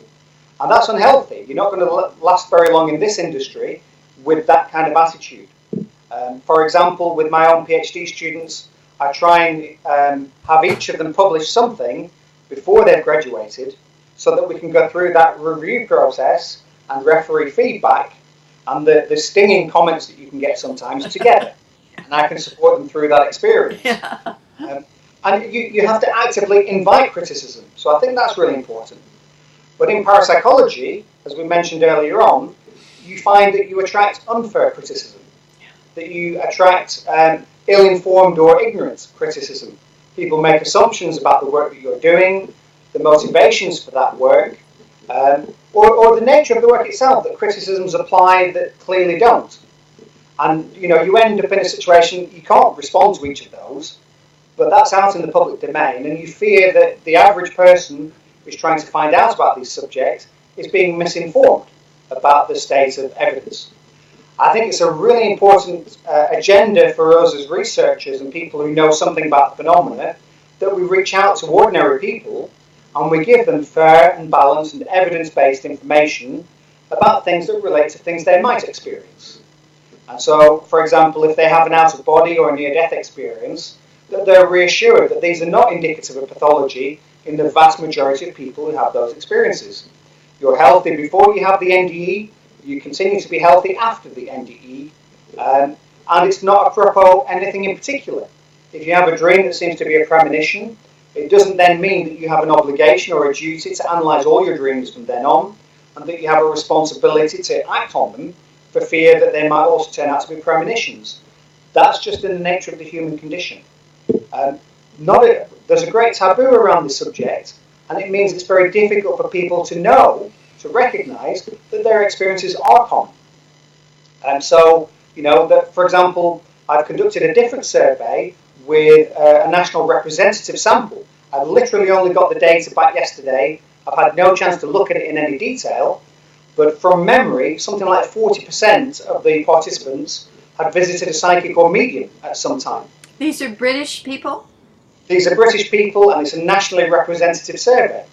and that's unhealthy. You're not going to last very long in this industry with that kind of attitude. For example, with my own PhD students, I try and have each of them publish something before they've graduated so that we can go through that review process and referee feedback and the stinging comments that you can get sometimes together. And I can support them through that experience. Yeah. And you have to actively invite criticism. So I think that's really important. But in parapsychology, as we mentioned earlier on, you find that you attract unfair criticism, that you attract ill-informed or ignorant criticism. People make assumptions about the work that you're doing, the motivations for that work, or the nature of the work itself, that criticisms apply that clearly don't. And you end up in a situation you can't respond to each of those, but that's out in the public domain, and you fear that the average person who's trying to find out about these subjects is being misinformed about the state of evidence. I think it's a really important agenda for us as researchers and people who know something about the phenomena that we reach out to ordinary people and we give them fair and balanced and evidence-based information about things that relate to things they might experience. And so, for example, if they have an out-of-body or a near-death experience, that they're reassured that these are not indicative of pathology in the vast majority of people who have those experiences. You're healthy before you have the NDE, you continue to be healthy after the NDE, and it's not apropos anything in particular. If you have a dream that seems to be a premonition, it doesn't then mean that you have an obligation or a duty to analyse all your dreams from then on, and that you have a responsibility to act on them for fear that they might also turn out to be premonitions. That's just in the nature of the human condition. There's a great taboo around this subject, and it means it's very difficult for people to know, to recognise that their experiences are common. And so, for example, I've conducted a different survey with a national representative sample. I've literally only got the data back yesterday. I've had no chance to look at it in any detail, but from memory, something like 40% of the participants had visited a psychic or medium at some time. These are British people? These are British people, and it's a nationally representative survey.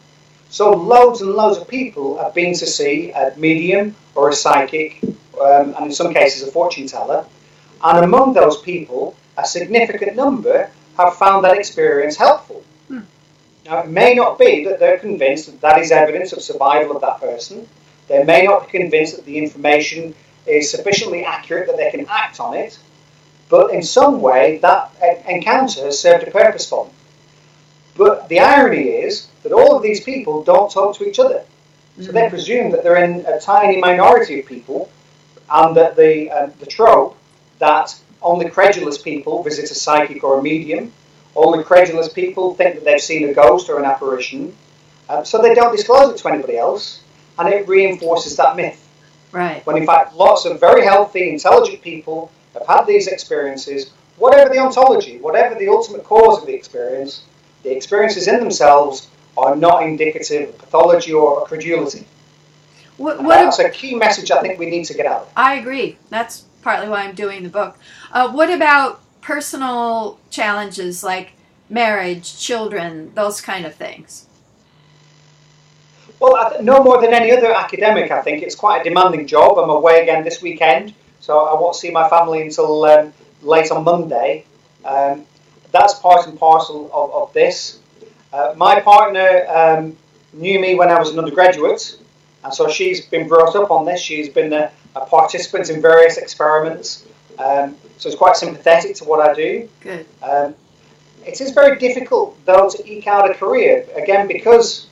So loads and loads of people have been to see a medium or a psychic, and in some cases a fortune teller. And among those people, a significant number have found that experience helpful. Now, it may not be that they're convinced that that is evidence of survival of that person. They may not be convinced that the information is sufficiently accurate that they can act on it. But in some way, that encounter has served a purpose for them. But the irony is that all of these people don't talk to each other. So they presume that they're in a tiny minority of people, and that the trope that only credulous people visit a psychic or a medium, only credulous people think that they've seen a ghost or an apparition, so they don't disclose it to anybody else, and it reinforces that myth. Right. When in fact lots of very healthy, intelligent people have had these experiences, whatever the ontology, whatever the ultimate cause of the experiences in themselves are not indicative of pathology or credulity. That's a key message I think we need to get out. I agree. That's partly why I'm doing the book. What about personal challenges like marriage, children, those kind of things? Well, no more than any other academic, I think. It's quite a demanding job. I'm away again this weekend, so I won't see my family until late on Monday. That's part and parcel of this. My partner knew me when I was an undergraduate, and so she's been brought up on this. She's been a participant in various experiments, so it's quite sympathetic to what I do. Good. It is very difficult, though, to eke out a career, again, because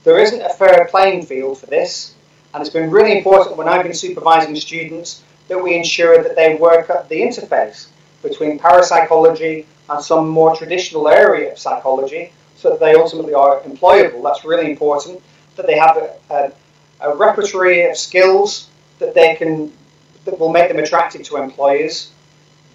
there isn't a fair playing field for this, and it's been really important when I've been supervising students that we ensure that they work at the interface between parapsychology and some more traditional area of psychology, so that they ultimately are employable. That's really important, that they have a repertoire of skills that will make them attractive to employers.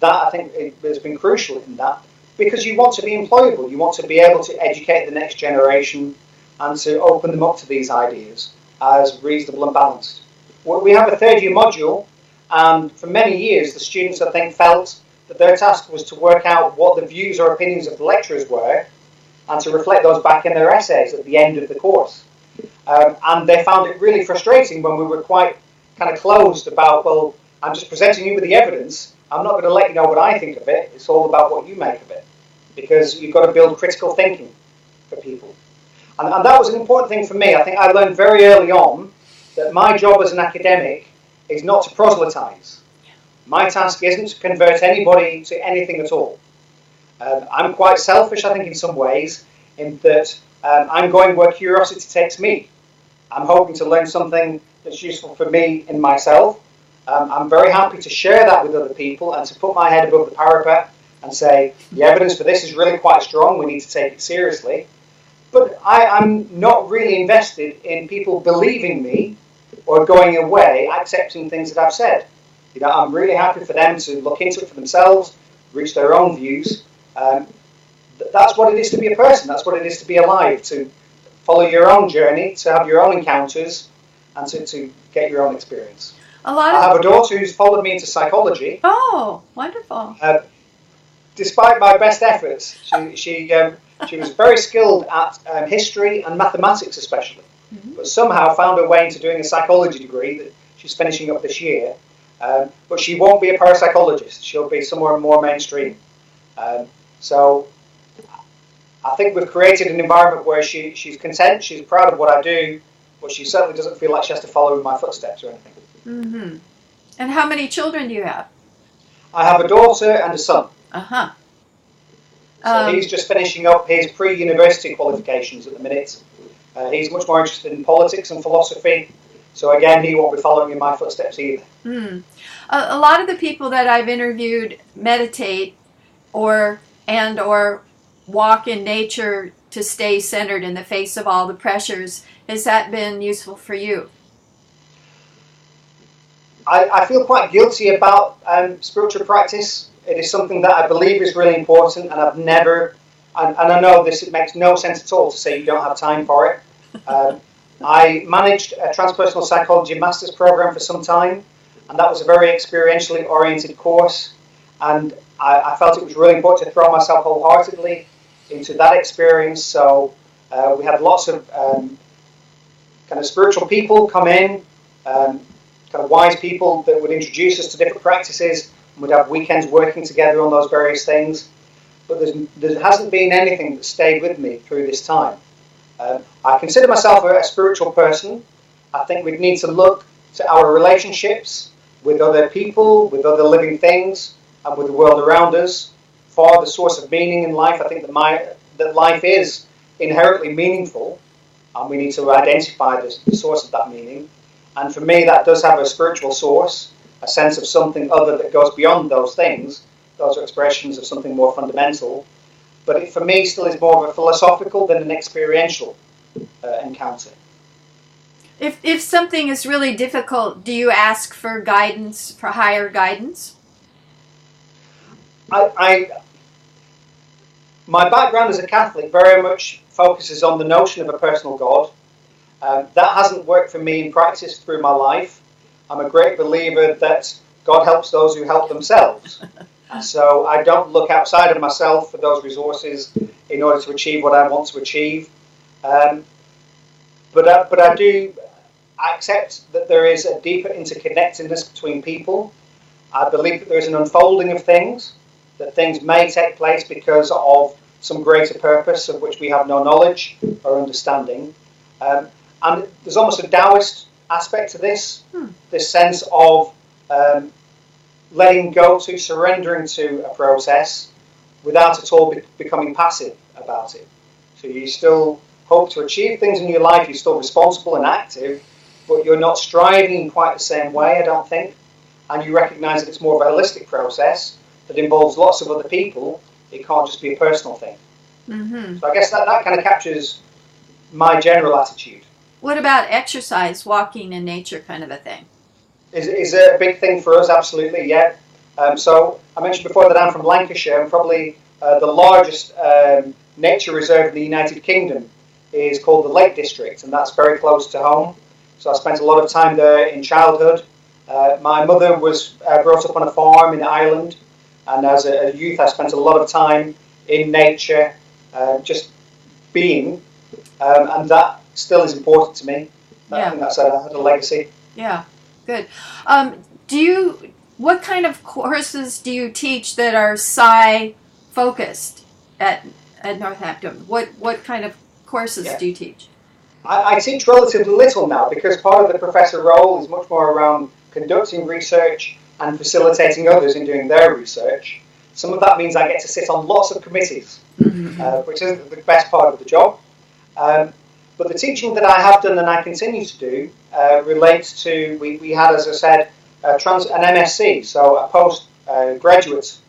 That, I think, has been crucial in that, because you want to be employable. You want to be able to educate the next generation and to open them up to these ideas as reasonable and balanced. We have a third year module, and for many years the students, I think, felt that their task was to work out what the views or opinions of the lecturers were and to reflect those back in their essays at the end of the course. And they found it really frustrating when we were quite kind of closed about, well, I'm just presenting you with the evidence. I'm not going to let you know what I think of it. It's all about what you make of it, because you've got to build critical thinking for people. And that was an important thing for me. I think I learned very early on that my job as an academic is not to proselytize. My task isn't to convert anybody to anything at all. I'm quite selfish, I think, in some ways, in that I'm going where curiosity takes me. I'm hoping to learn something that's useful for me in myself. I'm very happy to share that with other people and to put my head above the parapet and say, the evidence for this is really quite strong, we need to take it seriously. But I'm not really invested in people believing me or going away accepting things that I've said. I'm really happy for them to look into it for themselves, reach their own views. That's what it is to be a person. That's what it is to be alive, to follow your own journey, to have your own encounters, and to get your own experience. I have a daughter who's followed me into psychology. Oh, wonderful. Despite my best efforts, she was very skilled at history and mathematics especially, but somehow found her way into doing a psychology degree that she's finishing up this year. But she won't be a parapsychologist. She'll be somewhere more mainstream. So I think we've created an environment where she's content, she's proud of what I do, but she certainly doesn't feel like she has to follow in my footsteps or anything. Mm-hmm. And how many children do you have? I have a daughter and a son. Uh-huh. So he's just finishing up his pre-university qualifications at the minute. He's much more interested in politics and philosophy. So again, he won't be following in my footsteps either. A lot of the people that I've interviewed meditate or walk in nature to stay centered in the face of all the pressures. Has that been useful for you? I feel quite guilty about spiritual practice. It is something that I believe is really important, and I've never, and I know this, it makes no sense at all to say you don't have time for it. I managed a transpersonal psychology master's program for some time, and that was a very experientially oriented course, and I felt it was really important to throw myself wholeheartedly into that experience. So we had lots of kind of spiritual people come in, kind of wise people that would introduce us to different practices, and we'd have weekends working together on those various things. But there hasn't been anything that stayed with me through this time. I consider myself a spiritual person. I think we'd need to look to our relationships with other people, with other living things, and with the world around us for the source of meaning in life. I think that life is inherently meaningful, and we need to identify the source of that meaning. And for me, that does have a spiritual source, a sense of something other that goes beyond those things. Those are expressions of something more fundamental. But it, for me, still is more of a philosophical than an experiential encounter. If something is really difficult, do you ask for guidance, for higher guidance? My background as a Catholic very much focuses on the notion of a personal God. That hasn't worked for me in practice through my life. I'm a great believer that God helps those who help themselves. So I don't look outside of myself for those resources in order to achieve what I want to achieve. But I do accept that there is a deeper interconnectedness between people. I believe that there is an unfolding of things, that things may take place because of some greater purpose of which we have no knowledge or understanding. And there's almost a Taoist aspect to this, this sense of letting go to, surrendering to a process without at all becoming passive about it. So you still hope to achieve things in your life, you're still responsible and active, but you're not striving in quite the same way, I don't think. And you recognise that it's more of a holistic process that involves lots of other people. It can't just be a personal thing. Mm-hmm. So I guess that kind of captures my general attitude. What about exercise, walking in nature kind of a thing? Is a big thing for us, absolutely, yeah. So I mentioned before that I'm from Lancashire, and probably the largest nature reserve in the United Kingdom is called the Lake District, and that's very close to home. So I spent a lot of time there in childhood. My mother was brought up on a farm in Ireland, and as a youth I spent a lot of time in nature, just being, and that still is important to me. I think that's a legacy. Yeah, good. What kind of courses do you teach that are psi focused at Northampton? What kind of courses do you teach? I teach relatively little now because part of the professor role is much more around conducting research and facilitating others in doing their research. Some of that means I get to sit on lots of committees, which isn't the best part of the job. But the teaching that I have done and I continue to do relates to, we had, as I said, an MSc, so a postgraduate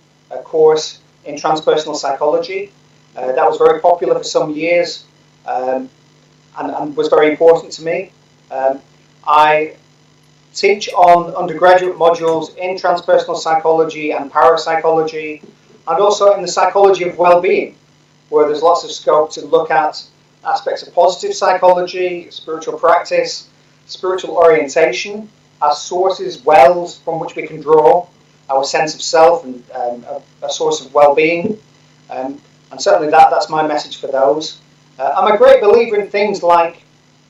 course in transpersonal psychology. That was very popular for some years and was very important to me. I teach on undergraduate modules in transpersonal psychology and parapsychology, and also in the psychology of well-being, where there's lots of scope to look at aspects of positive psychology, spiritual practice, spiritual orientation as sources, wells from which we can draw our sense of self and a source of well-being. And certainly that's my message for those. I'm a great believer in things like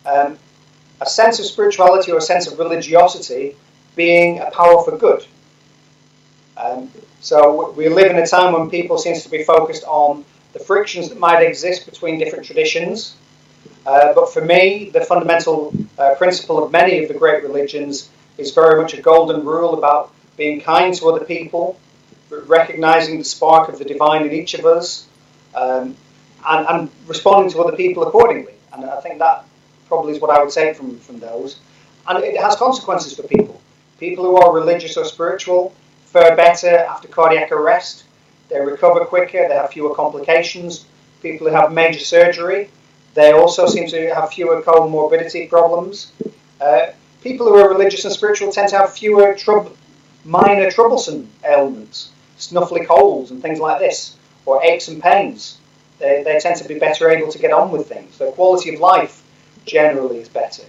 a sense of spirituality or a sense of religiosity being a power for good. So we live in a time when people seem to be focused on the frictions that might exist between different traditions. But for me, the fundamental principle of many of the great religions is very much a golden rule about being kind to other people, recognizing the spark of the divine in each of us, and responding to other people accordingly. And I think that probably is what I would take from those. And it has consequences for people. People who are religious or spiritual fare better after cardiac arrest. They recover quicker. They have fewer complications. People who have major surgery, they also seem to have fewer comorbidity problems. People who are religious and spiritual tend to have fewer minor troublesome ailments, snuffly colds and things like this, or aches and pains. They tend to be better able to get on with things. Their quality of life generally is better.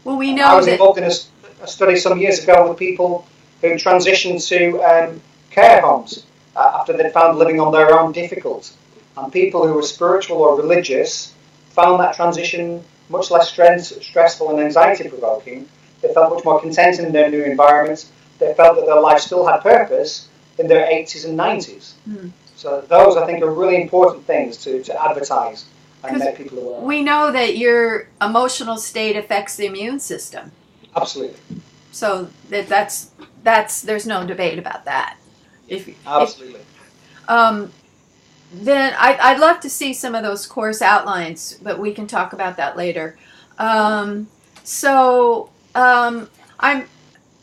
Well, we know I was involved in a study some years ago with people who transitioned to care homes after they'd found living on their own difficult. And people who were spiritual or religious found that transition much less stressful and anxiety-provoking. They felt much more content in their new environments. They felt that their life still had purpose in their 80s and 90s. Mm. So those, I think, are really important things to advertise and make people aware. We know that your emotional state affects the immune system. Absolutely. So that's there's no debate about that. Absolutely. Then I'd love to see some of those course outlines, but we can talk about that later. I'm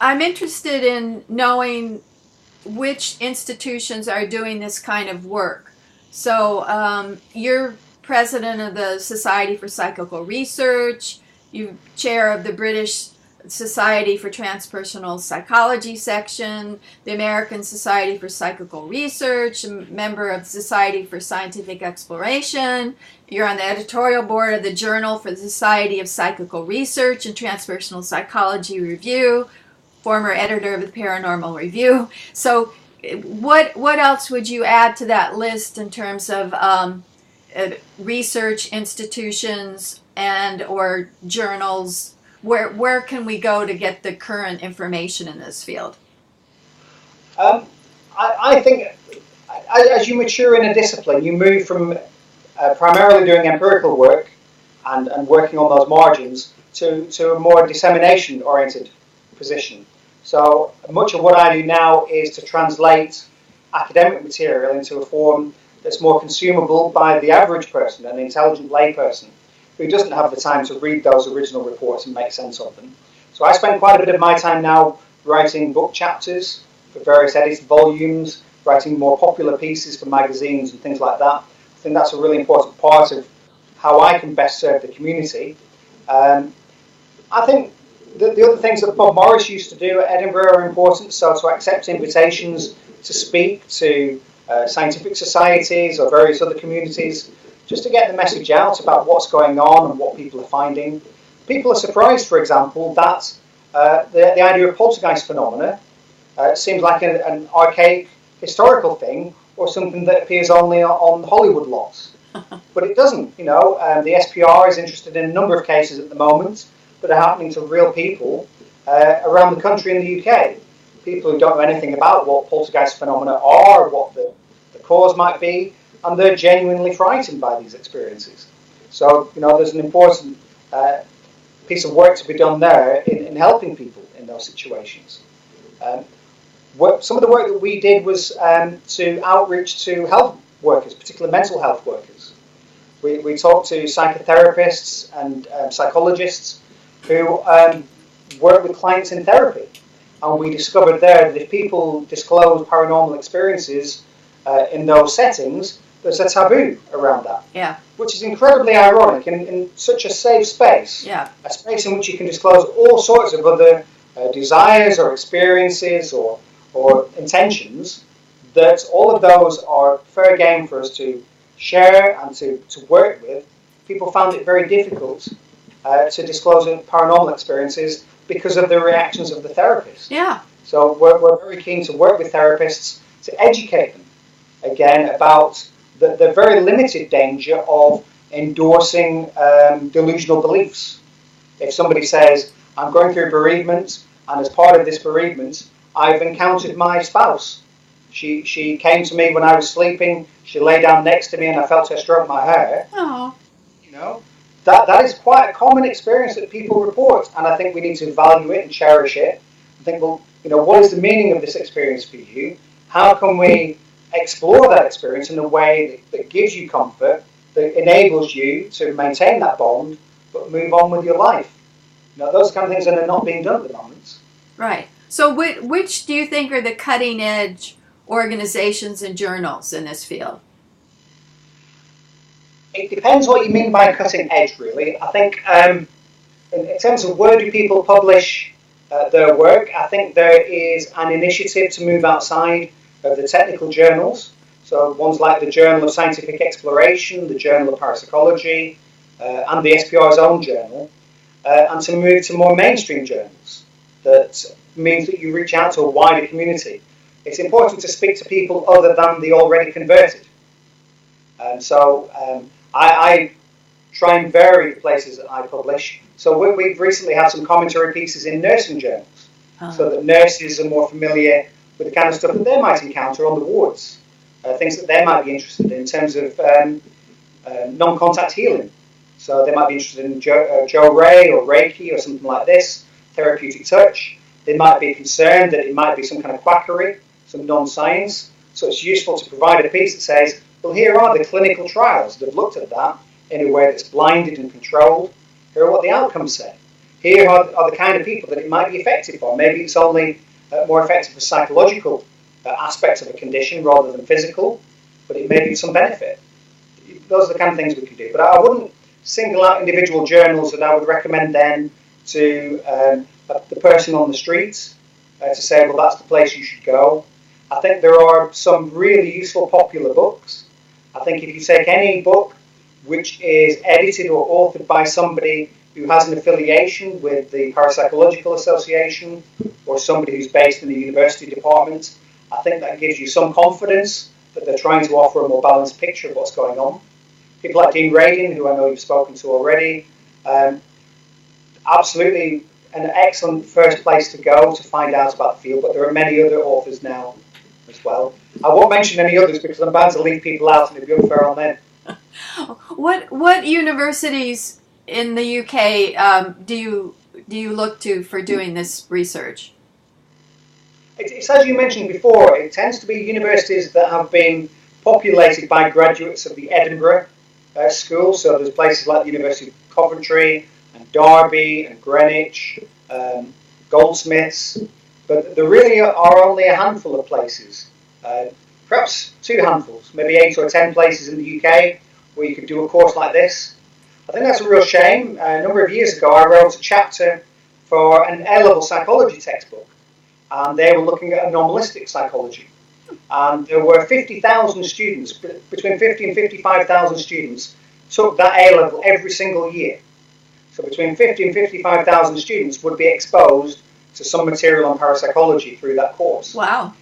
interested in knowing which institutions are doing this kind of work. So you're president of the Society for Psychical Research. You're chair of the British Society for Transpersonal Psychology section, the American Society for Psychical Research, a member of the Society for Scientific Exploration. You're on the editorial board of the Journal for the Society of Psychical Research and Transpersonal Psychology Review, former editor of the Paranormal Review. So what else would you add to that list in terms of research institutions and or journals? Where can we go to get the current information in this field? I think as you mature in a discipline, you move from primarily doing empirical work and working on those margins to a more dissemination-oriented position. So much of what I do now is to translate academic material into a form that's more consumable by the average person, an intelligent layperson, who doesn't have the time to read those original reports and make sense of them. So I spend quite a bit of my time now writing book chapters for various edited volumes, writing more popular pieces for magazines and things like that. I think that's a really important part of how I can best serve the community. I think the other things that Bob Morris used to do at Edinburgh are important, so to accept invitations to speak to scientific societies or various other communities, just to get the message out about what's going on and what people are finding. People are surprised, for example, that the idea of poltergeist phenomena seems like an archaic historical thing or something that appears only on Hollywood lots. But it doesn't, The SPR is interested in a number of cases at the moment that are happening to real people around the country in the UK. People who don't know anything about what poltergeist phenomena are, what the cause might be, and they're genuinely frightened by these experiences. So, there's an important piece of work to be done there in helping people in those situations. Some of the work that we did was to outreach to health workers, particularly mental health workers. We talked to psychotherapists and psychologists who work with clients in therapy. And we discovered there that if people disclose paranormal experiences in those settings, there's a taboo around that. Yeah. Which is incredibly ironic in such a safe space. Yeah. A space in which you can disclose all sorts of other desires or experiences or intentions, that all of those are fair game for us to share and to work with. People found it very difficult to disclose paranormal experiences because of the reactions of the therapists. Yeah. So we're very keen to work with therapists to educate them, again, about the very limited danger of endorsing delusional beliefs. If somebody says, I'm going through bereavement, And as part of this bereavement, I've encountered my spouse. She came to me when I was sleeping. She lay down next to me, and I felt her stroke my hair. Oh. You know, that is quite a common experience that people report, and I think we need to value it and cherish it. I think, well, what is the meaning of this experience for you? How can we explore that experience in a way that gives you comfort, that enables you to maintain that bond, but move on with your life? Those kind of things that are not being done at the moment. Right. So which do you think are the cutting edge organizations and journals in this field? It depends what you mean by cutting edge, really. I think in terms of where do people publish their work, I think there is an initiative to move outside of the technical journals. So ones like the Journal of Scientific Exploration, the Journal of Parapsychology, and the SPR's own journal, and to move to more mainstream journals. That means that you reach out to a wider community. It's important to speak to people other than the already converted. So I try and vary the places that I publish. So we've recently had some commentary pieces in nursing journals, so that nurses are more familiar with the kind of stuff that they might encounter on the wards, things that they might be interested in terms of non-contact healing. So they might be interested in Joe Ray or Reiki or something like this, therapeutic touch. They might be concerned that it might be some kind of quackery, some non-science. So it's useful to provide a piece that says, well, here are the clinical trials that have looked at that in a way that's blinded and controlled. Here are what the outcomes say. Here are the kind of people that it might be effective for. Maybe it's only more effective for psychological aspects of a condition rather than physical, but it may be some benefit. Those are the kind of things we can do. But I wouldn't single out individual journals that I would recommend then to the person on the streets to say, well, that's the place you should go. I think there are some really useful popular books. I think if you take any book which is edited or authored by somebody who has an affiliation with the Parapsychological Association or somebody who's based in the university department, I think that gives you some confidence that they're trying to offer a more balanced picture of what's going on. People like Dean Radin, who I know you've spoken to already, absolutely an excellent first place to go to find out about the field, but there are many other authors now as well. I won't mention any others because I'm bound to leave people out and it'd be unfair on them. What universities in the UK do you look to for doing this research? It's as you mentioned before, it tends to be universities that have been populated by graduates of the Edinburgh School. So there's places like the University of Coventry and Derby and Greenwich, Goldsmiths, but there really are only a handful of places, perhaps 2 handfuls, maybe 8 or 10 places in the UK where you could do a course like this. I think that's a real shame. A number of years ago I wrote a chapter for an A-level psychology textbook, and they were looking at anomalistic psychology. And there were 50,000 students, between 50 and 55,000 students took that A-level every single year. So between 50 and 55,000 students would be exposed to some material on parapsychology through that course. Wow.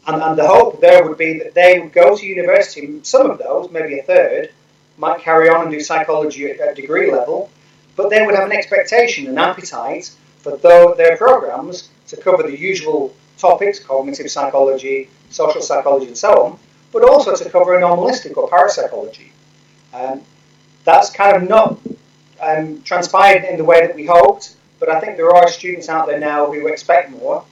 And the hope there would be that they would go to university. Some of those, maybe a third, might carry on and do psychology at degree level, but they would have an expectation, an appetite for their programs to cover the usual topics, cognitive psychology, social psychology and so on, but also to cover anomalistic or parapsychology. That's kind of not transpired in the way that we hoped, but I think there are students out there now who expect more,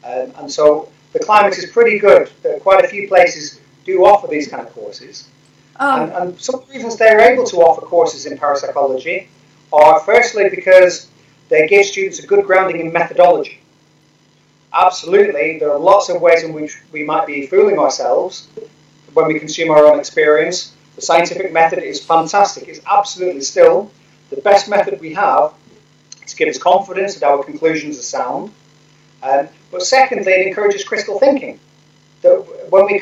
and so the climate is pretty good. Quite a few places do offer these kind of courses, and some of the reasons they're able to offer courses in parapsychology are firstly because they give students a good grounding in methodology. Absolutely, there are lots of ways in which we might be fooling ourselves when we consume our own experience. The scientific method is fantastic. It's absolutely still the best method we have to give us confidence that our conclusions are sound. But secondly, it encourages critical thinking. That when we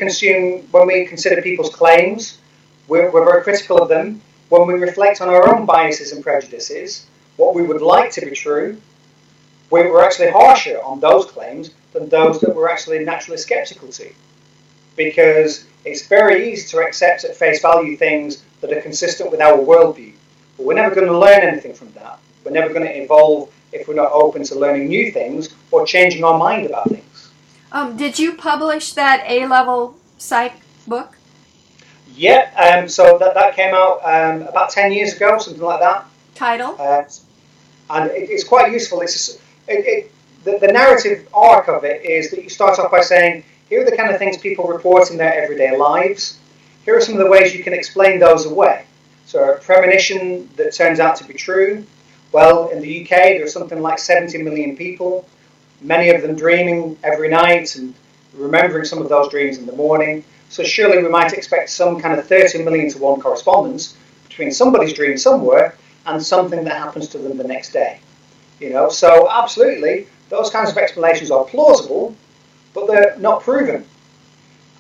consider people's claims, we're very critical of them. When we reflect on our own biases and prejudices, what we would like to be true, we're actually harsher on those claims than those that we're actually naturally skeptical to. Because it's very easy to accept at face value things that are consistent with our worldview. But we're never going to learn anything from that. We're never going to evolve if we're not open to learning new things or changing our mind about things. Did you publish that A-level psych book? Yeah, so that came out about 10 years ago, something like that. Title? And it's quite useful. The narrative arc of it is that you start off by saying, here are the kind of things people report in their everyday lives. Here are some of the ways you can explain those away. So a premonition that turns out to be true. Well, in the UK, there's something like 70 million people, many of them dreaming every night and remembering some of those dreams in the morning. So surely we might expect some kind of 30 million to 1 correspondence between somebody's dream somewhere and something that happens to them the next day. So absolutely, those kinds of explanations are plausible, but they're not proven.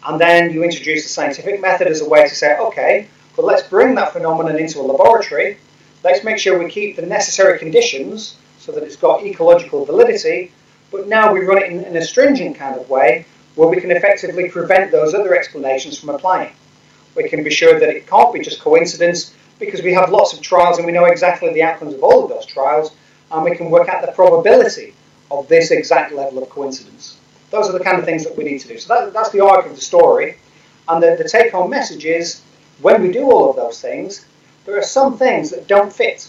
And then you introduce the scientific method as a way to say, okay, well, let's bring that phenomenon into a laboratory. Let's make sure we keep the necessary conditions so that it's got ecological validity, but now we run it in a stringent kind of way where we can effectively prevent those other explanations from applying. We can be sure that it can't be just coincidence because we have lots of trials and we know exactly the outcomes of all of those trials, and we can work out the probability of this exact level of coincidence. Those are the kind of things that we need to do. So that's the arc of the story. And the take-home message is, when we do all of those things, there are some things that don't fit.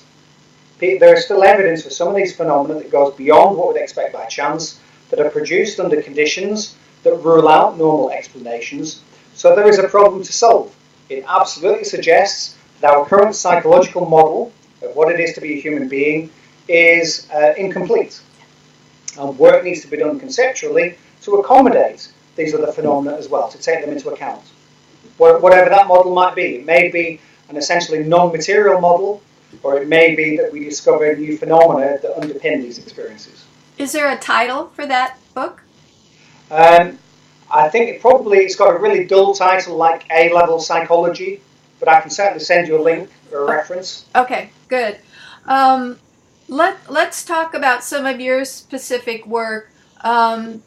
There is still evidence for some of these phenomena that goes beyond what we'd expect by chance, that are produced under conditions that rule out normal explanations. So there is a problem to solve. It absolutely suggests that our current psychological model of what it is to be a human being is incomplete. And work needs to be done conceptually to accommodate these other phenomena as well, to take them into account. Whatever that model might be. It may be an essentially non-material model, or it may be that we discover new phenomena that underpin these experiences. Is there a title for that book? I think it's got a really dull title like A-level psychology, but I can certainly send you a link or a reference. Okay, good. Let's talk about some of your specific work. We've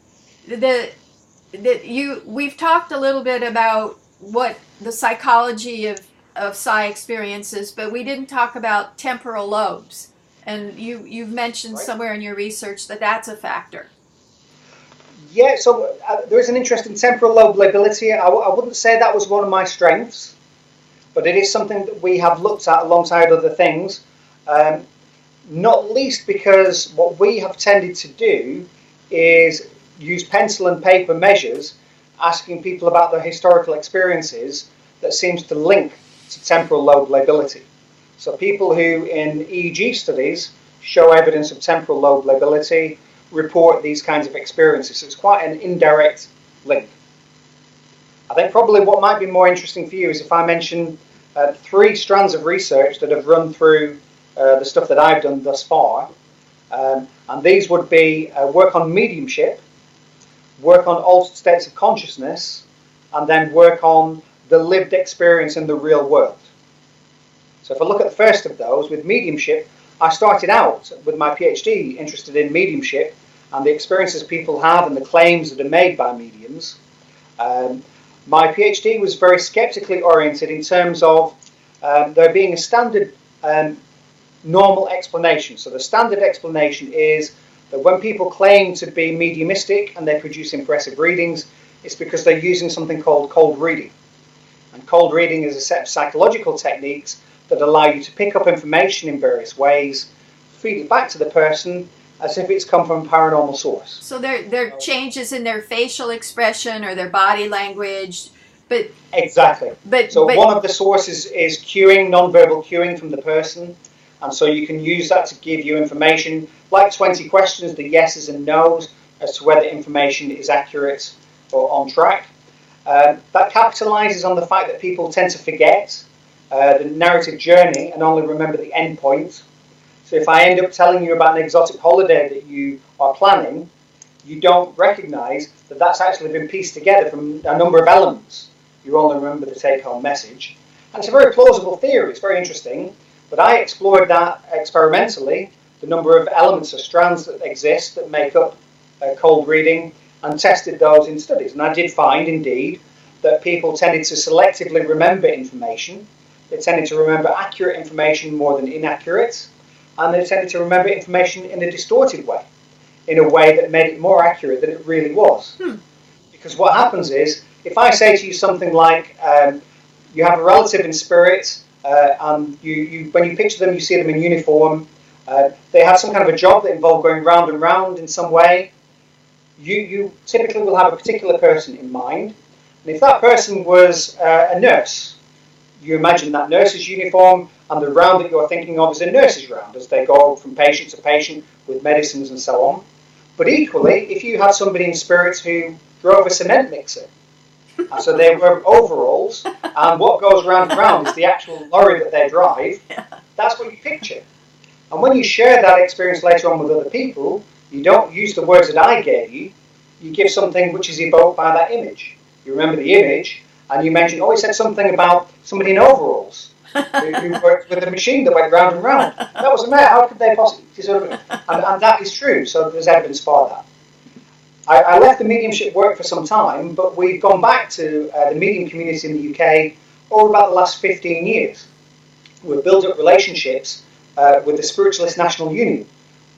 talked a little bit about what the psychology of psi experiences, but we didn't talk about temporal lobes. And you've mentioned somewhere in your research that that's a factor. Yeah, so there is an interest in temporal lobe lability. I wouldn't say that was one of my strengths, but it is something that we have looked at alongside other things, not least because what we have tended to do is use pencil and paper measures, asking people about their historical experiences that seems to link to temporal lobe lability. So people who in EEG studies show evidence of temporal lobe lability report these kinds of experiences. So it's quite an indirect link. I think probably what might be more interesting for you is if I mention 3 strands of research that have run through the stuff that I've done thus far. And these would be work on mediumship, work on altered states of consciousness, and then work on the lived experience in the real world. So if I look at the first of those, with mediumship, I started out with my PhD interested in mediumship and the experiences people have and the claims that are made by mediums. My PhD was very skeptically oriented in terms of there being a standard normal explanation. So the standard explanation is that when people claim to be mediumistic and they produce impressive readings, it's because they're using something called cold reading. And cold reading is a set of psychological techniques that allow you to pick up information in various ways, feed it back to the person as if it's come from a paranormal source. So there are changes in their facial expression or their body language, but... Exactly. But one of the sources is cueing, non-verbal cueing from the person. And so you can use that to give you information, like 20 questions, the yeses and nos, as to whether information is accurate or on track. That capitalizes on the fact that people tend to forget the narrative journey and only remember the end point. So if I end up telling you about an exotic holiday that you are planning, you don't recognize that that's actually been pieced together from a number of elements. You only remember the take-home message. And it's a very plausible theory. It's very interesting. But I explored that experimentally, the number of elements or strands that exist that make up cold reading, and tested those in studies. And I did find, indeed, that people tended to selectively remember information. They tended to remember accurate information more than inaccurate. and they tended to remember information in a distorted way, in a way that made it more accurate than it really was. Because what happens is, if I say to you something like, you have a relative in spirit, and when you picture them, you see them in uniform, they have some kind of a job that involved going round and round in some way, you typically will have a particular person in mind. And if that person was a nurse, you imagine that nurse's uniform, and the round that you're thinking of is a nurse's round as they go from patient to patient with medicines and so on. But equally, if you had somebody in spirits who drove a cement mixer, and so they wear overalls, and what goes round and round is the actual lorry that they drive, that's what you picture. And when you share that experience later on with other people, you don't use the words that I gave you, you give something which is evoked by that image. You remember the image, and you mentioned, he said something about somebody in overalls who worked with a machine that went round and round. That was a matter. How could they possibly? And that is true, so there's evidence for that. I left the mediumship work for some time, but we've gone back to the medium community in the UK over about the last 15 years. We've built up relationships with the Spiritualist National Union,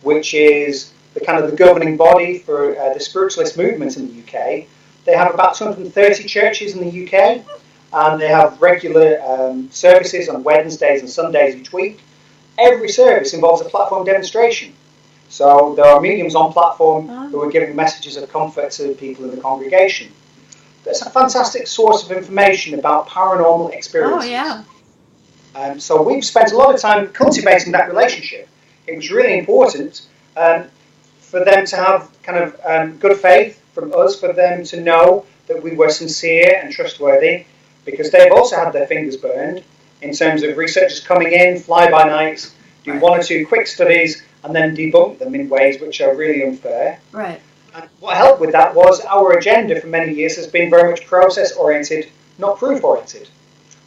which is the kind of the governing body for the spiritualist movement in the UK. They have about 230 churches in the UK, and they have regular services on Wednesdays and Sundays each week. Every service involves a platform demonstration. So there are mediums on platform who are giving messages of comfort to people in the congregation. That's a fantastic source of information about paranormal experiences. Oh, yeah. So we've spent a lot of time cultivating that relationship. It was really important for them to have kind of good faith from us, for them to know that we were sincere and trustworthy, because they've also had their fingers burned in terms of researchers coming in, fly-by-nights, do one or two quick studies, and then debunk them in ways which are really unfair. Right. And what helped with that was our agenda for many years has been very much process-oriented, not proof-oriented.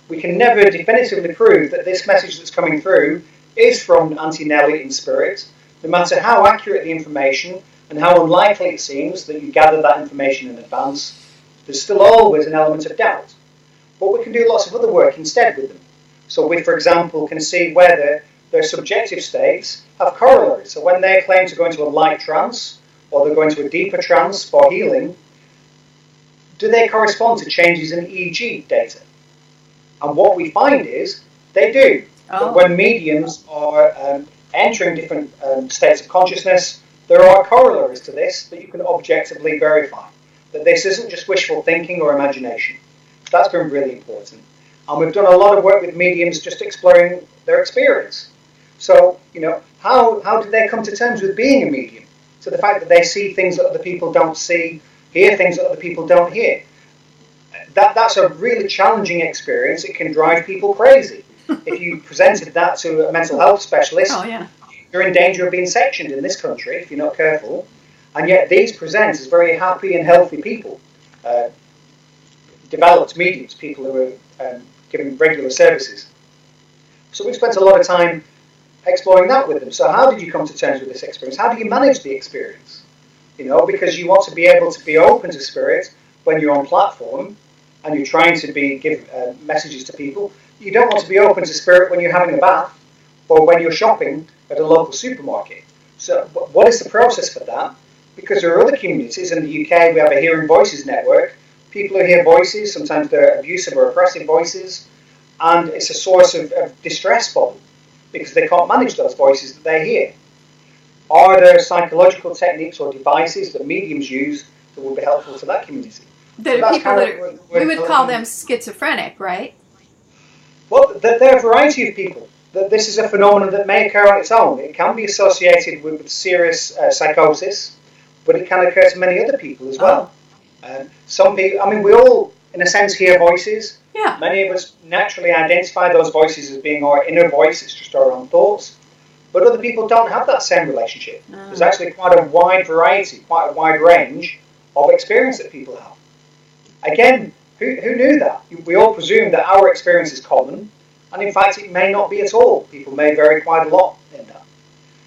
We can never definitively prove that this message that's coming through is from Auntie Nellie in spirit, no matter how accurate the information and how unlikely it seems that you gathered that information in advance. There's still always an element of doubt. But we can do lots of other work instead with them. So we, for example, can see whether their subjective states have corollaries. So when they claim to go into a light trance, or they're going to a deeper trance for healing, do they correspond to changes in EEG data? And what we find is they do. That when mediums are entering different states of consciousness, there are corollaries to this that you can objectively verify. That this isn't just wishful thinking or imagination. That's been really important. And we've done a lot of work with mediums just exploring their experience. So, how did they come to terms with being a medium? So the fact that they see things that other people don't see, hear things that other people don't hear. That's a really challenging experience. It can drive people crazy. If you presented that to a mental health specialist, you're in danger of being sectioned in this country if you're not careful. And yet these present as very happy and healthy people. Developed mediums, people who are giving regular services. So we've spent a lot of time exploring that with them. So how did you come to terms with this experience? How do you manage the experience? Because you want to be able to be open to spirit when you're on platform and you're trying to give messages to people. You don't want to be open to spirit when you're having a bath or when you're shopping at a local supermarket. So what is the process for that? Because there are other communities in the UK. We have a Hearing Voices network. People who hear voices, sometimes they're abusive or oppressive voices, and it's a source of distress for them because they can't manage those voices that they hear. Are there psychological techniques or devices that mediums use that would be helpful to that community? We would call them schizophrenic, right? Well, there are a variety of people. This is a phenomenon that may occur on its own. It can be associated with serious psychosis, but it can occur to many other people as well. Some people, we all, in a sense, hear voices. Yeah. Many of us naturally identify those voices as being our inner voice. It's just our own thoughts. But other people don't have that same relationship. There's actually quite a wide variety, quite a wide range of experience that people have. Again, who knew that? We all presume that our experience is common, and in fact it may not be at all. People may vary quite a lot in that.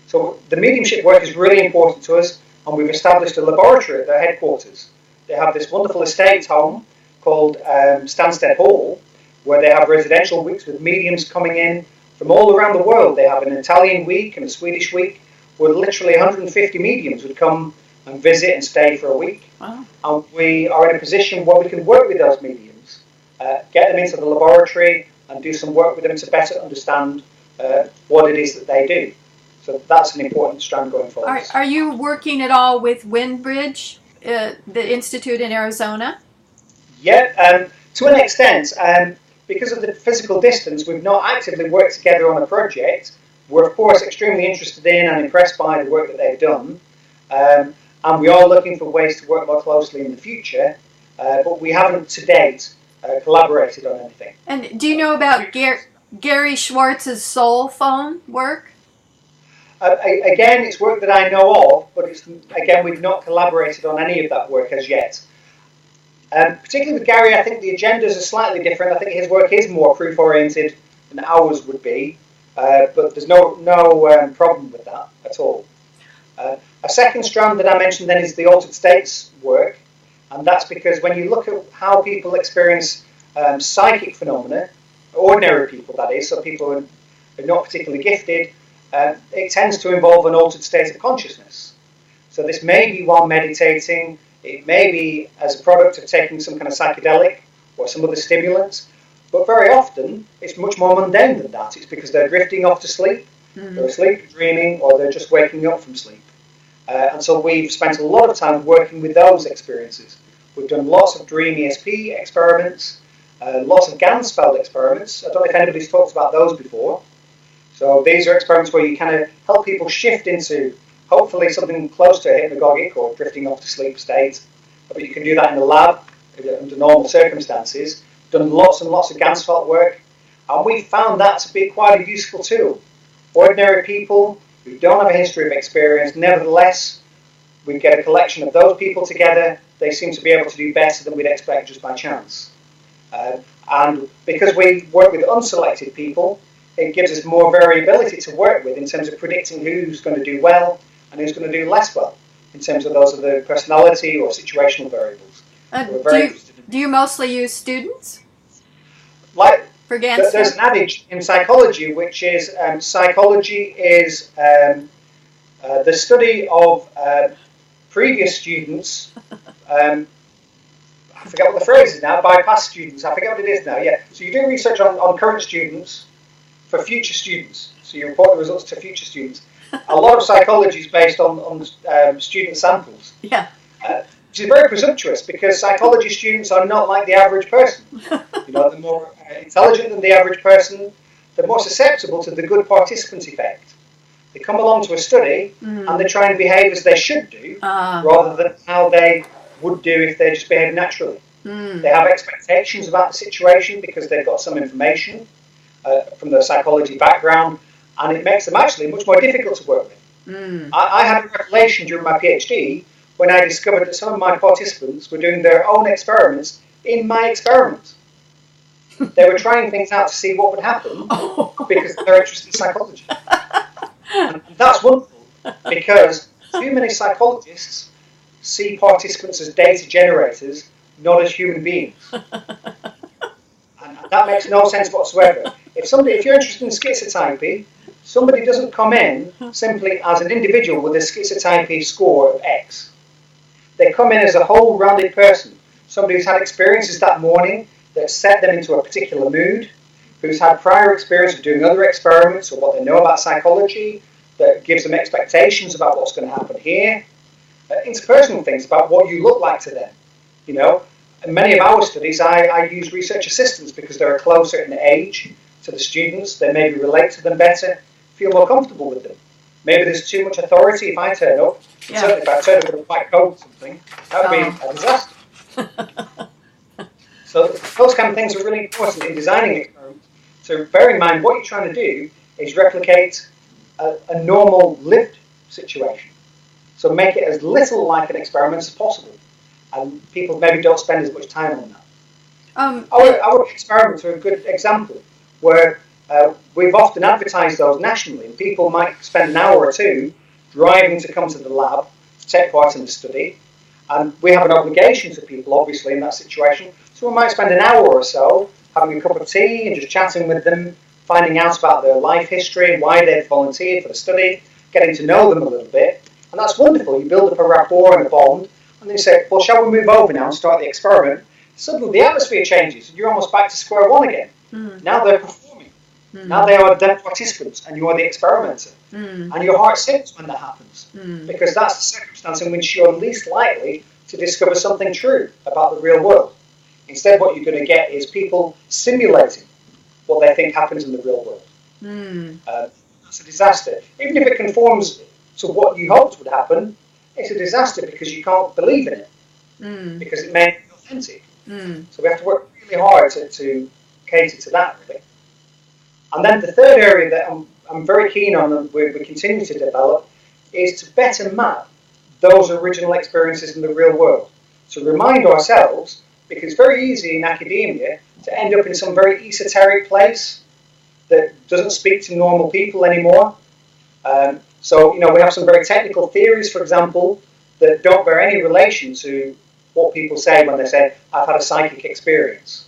So the mediumship work is really important to us, and we've established a laboratory at their headquarters. They have this wonderful estate home called Stansted Hall, where they have residential weeks with mediums coming in from all around the world. They have an Italian week and a Swedish week, where literally 150 mediums would come and visit and stay for a week. Wow. And we are in a position where we can work with those mediums, get them into the laboratory and do some work with them to better understand what it is that they do. So that's an important strand going forward. Are you working at all with Windbridge, the institute in Arizona? Yeah, to an extent. Because of the physical distance, we've not actively worked together on a project. We're, of course, extremely interested in and impressed by the work that they've done. And we are looking for ways to work more closely in the future. But we haven't, to date, collaborated on anything. And do you know about Gary Schwartz's soul phone work? Again, it's work that I know of, but again, we've not collaborated on any of that work as yet. Particularly with Gary, I think the agendas are slightly different. I think his work is more proof-oriented than ours would be, but there's no problem with that at all. A second strand that I mentioned then is the altered states work, and that's because when you look at how people experience psychic phenomena, ordinary people that is, so people who are not particularly gifted, it tends to involve an altered state of consciousness. So this may be while meditating, it may be as a product of taking some kind of psychedelic or some other stimulants, but very often it's much more mundane than that. It's because they're drifting off to sleep, they're asleep, dreaming, or they're just waking up from sleep. And so we've spent a lot of time working with those experiences. We've done lots of dream ESP experiments, lots of Ganzfeld experiments. I don't know if anybody's talked about those before. So these are experiments where you kind of help people shift into hopefully something close to a hypnagogic or drifting off to sleep state. But you can do that in the lab under normal circumstances. Done lots and lots of Ganzfeld work, and we found that to be quite a useful tool. Ordinary people who don't have a history of experience, nevertheless, we get a collection of those people together. They seem to be able to do better than we'd expect just by chance. And because we work with unselected people, it gives us more variability to work with in terms of predicting who's going to do well and who's going to do less well in terms of those other personality or situational variables. Do you mostly use students? Like, for Ganzfeld? There's an adage in psychology which is psychology is the study of previous students. I forget what the phrase is now, by past students. I forget what it is now, yeah. So you do research on current students for future students. So you report the results to future students. A lot of psychology is based on student samples. Yeah. Which is very presumptuous because psychology students are not like the average person. You know, they're more intelligent than the average person. They're more susceptible to the good participant effect. They come along to a study and they try and behave as they should do rather than how they would do if they just behaved naturally. They have expectations about the situation because they've got some information from their psychology background, and it makes them actually much more difficult to work with. I had a revelation during my PhD when I discovered that some of my participants were doing their own experiments in my experiment. They were trying things out to see what would happen because they're interested in psychology. And that's wonderful because too many psychologists see participants as data generators, not as human beings. And that makes no sense whatsoever. If you're interested in schizotypy, somebody doesn't come in simply as an individual with a schizotypy score of X. They come in as a whole rounded person. Somebody who's had experiences that morning that set them into a particular mood, who's had prior experience of doing other experiments or what they know about psychology, that gives them expectations about what's going to happen here, interpersonal things about what you look like to them. You know, in many of our studies, I use research assistants because they're closer in age to the students. They maybe relate to them better, feel more comfortable with them. Maybe there's too much authority if I turn up. Yeah. Certainly if I turn up with a white coat or something, that would be a disaster. So those kind of things are really important in designing experiments. So bear in mind what you're trying to do is replicate a normal lived situation. So make it as little like an experiment as possible. And people maybe don't spend as much time on that. Our experiments are a good example where we've often advertised those nationally, and people might spend an hour or two driving to come to the lab to take part in the study. And we have an obligation to people, obviously, in that situation. So we might spend an hour or so having a cup of tea and just chatting with them, finding out about their life history, why they've volunteered for the study, getting to know them a little bit. And that's wonderful. You build up a rapport and a bond, and then you say, well, shall we move over now and start the experiment? Suddenly the atmosphere changes, and you're almost back to square one again. Now they're performing. Now they are the participants, and you are the experimenter. And your heart sinks when that happens, because that's the circumstance in which you're least likely to discover something true about the real world. Instead, what you're going to get is people simulating what they think happens in the real world. That's a disaster. Even if it conforms to what you hoped would happen, it's a disaster because you can't believe in it, because it may be authentic. So we have to work really hard to cater to that, really. And then the third area that I'm very keen on and we continue to develop is to better map those original experiences in the real world. To remind ourselves, because it's very easy in academia to end up in some very esoteric place that doesn't speak to normal people anymore. So, we have some very technical theories, for example, that don't bear any relation to what people say when they say, I've had a psychic experience.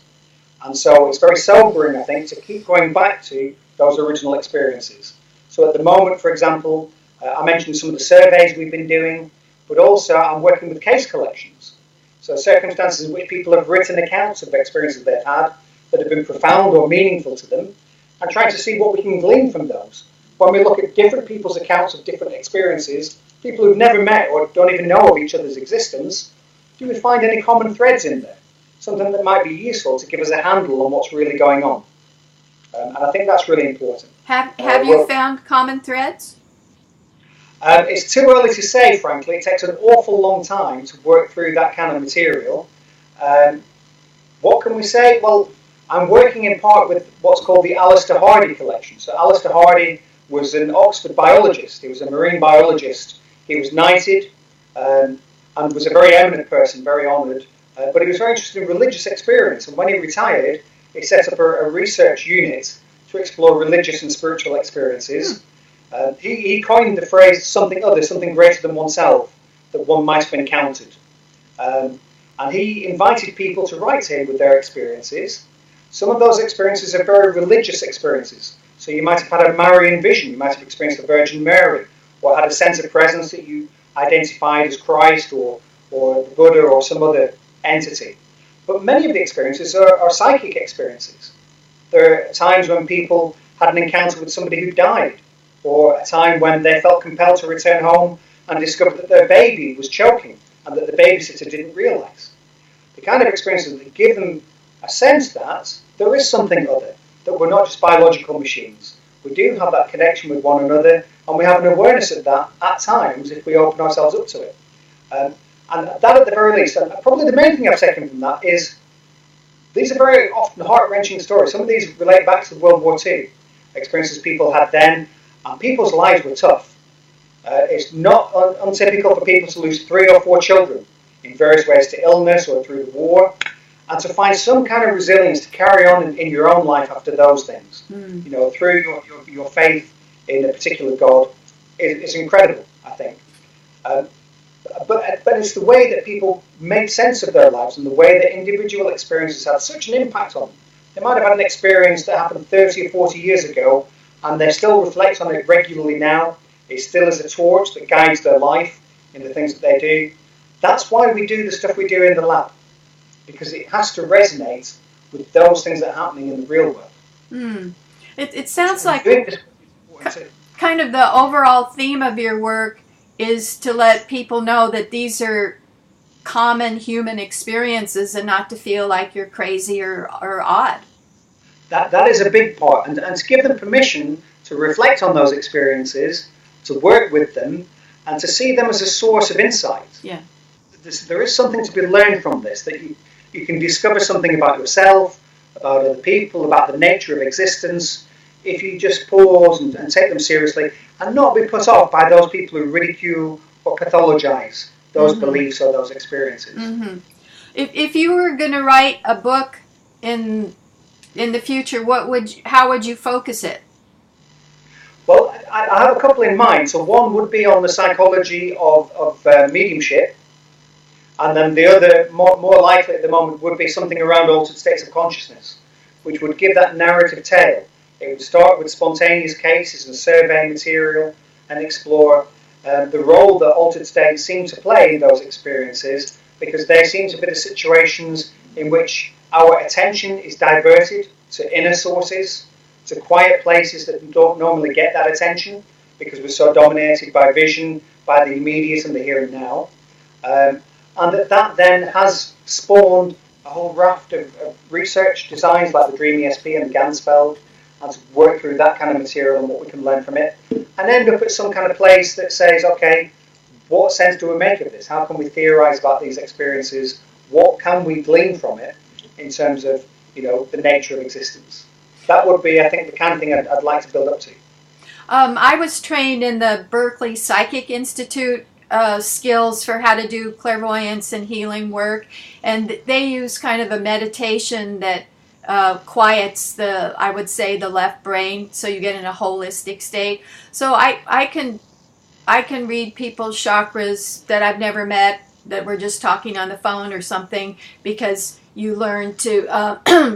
And so it's very sobering, I think, to keep going back to those original experiences. So at the moment, for example, I mentioned some of the surveys we've been doing, but also I'm working with case collections. So circumstances in which people have written accounts of experiences they've had that have been profound or meaningful to them, and trying to see what we can glean from those. When we look at different people's accounts of different experiences, people who've never met or don't even know of each other's existence, do we find any common threads in there? Something that might be useful to give us a handle on what's really going on. And I think that's really important. Have you found common threads? It's too early to say, frankly. It takes an awful long time to work through that kind of material. What can we say? Well, I'm working in part with what's called the Alistair Hardy collection. So Alistair Hardy was an Oxford biologist. He was a marine biologist. He was knighted and was a very eminent person, very honoured. But he was very interested in religious experience. And when he retired, he set up a research unit to explore religious and spiritual experiences. He coined the phrase something other, something greater than oneself, that one might have encountered. And he invited people to write to him with their experiences. Some of those experiences are very religious experiences. So you might have had a Marian vision, you might have experienced the Virgin Mary, or had a sense of presence that you identified as Christ or the Buddha or some other entity. But many of the experiences are psychic experiences. There are times when people had an encounter with somebody who died, or a time when they felt compelled to return home and discovered that their baby was choking and that the babysitter didn't realise. The kind of experiences that give them a sense that there is something other, that we're not just biological machines. We do have that connection with one another, and we have an awareness of that at times if we open ourselves up to it. And that at the very least, and probably the main thing I've taken from that is these are very often heart-wrenching stories. Some of these relate back to World War II, experiences people had then, and people's lives were tough. It's not untypical for people to lose 3 or 4 children in various ways to illness or through the war, and to find some kind of resilience to carry on in your own life after those things. Through your faith in a particular God, it's incredible, I think. But it's the way that people make sense of their lives and the way that individual experiences have such an impact on them. They might have had an experience that happened 30 or 40 years ago, and they still reflect on it regularly now. It still is a torch that guides their life in the things that they do. That's why we do the stuff we do in the lab, because it has to resonate with those things that are happening in the real world. It sounds like kind of the overall theme of your work is to let people know that these are common human experiences and not to feel like you're crazy or odd. That is a big part, and to give them permission to reflect on those experiences, to work with them, and to see them as a source of insight. Yeah. There is something to be learned from this, that you can discover something about yourself, about other people, about the nature of existence, if you just pause and take them seriously and not be put off by those people who ridicule or pathologize those beliefs or those experiences. If you were going to write a book in the future, how would you focus it? Well, I have a couple in mind. So one would be on the psychology of mediumship, and then the other, more likely at the moment, would be something around altered states of consciousness, which would give that narrative tale. It would start with spontaneous cases and survey material and explore the role that altered states seem to play in those experiences, because they seem to be the situations in which our attention is diverted to inner sources, to quiet places that don't normally get that attention because we're so dominated by vision, by the immediate and the here and now. And that then has spawned a whole raft of research designs like the Dream ESP and Ganzfeld, and to work through that kind of material and what we can learn from it, and end up at some kind of place that says, okay, what sense do we make of this? How can we theorize about these experiences? What can we glean from it in terms of, the nature of existence? That would be, I think, the kind of thing I'd like to build up to. I was trained in the Berkeley Psychic Institute skills for how to do clairvoyance and healing work, and they use kind of a meditation that quiets I would say, the left brain, so you get in a holistic state. So I can read people's chakras that I've never met, that we're just talking on the phone or something, because you learn to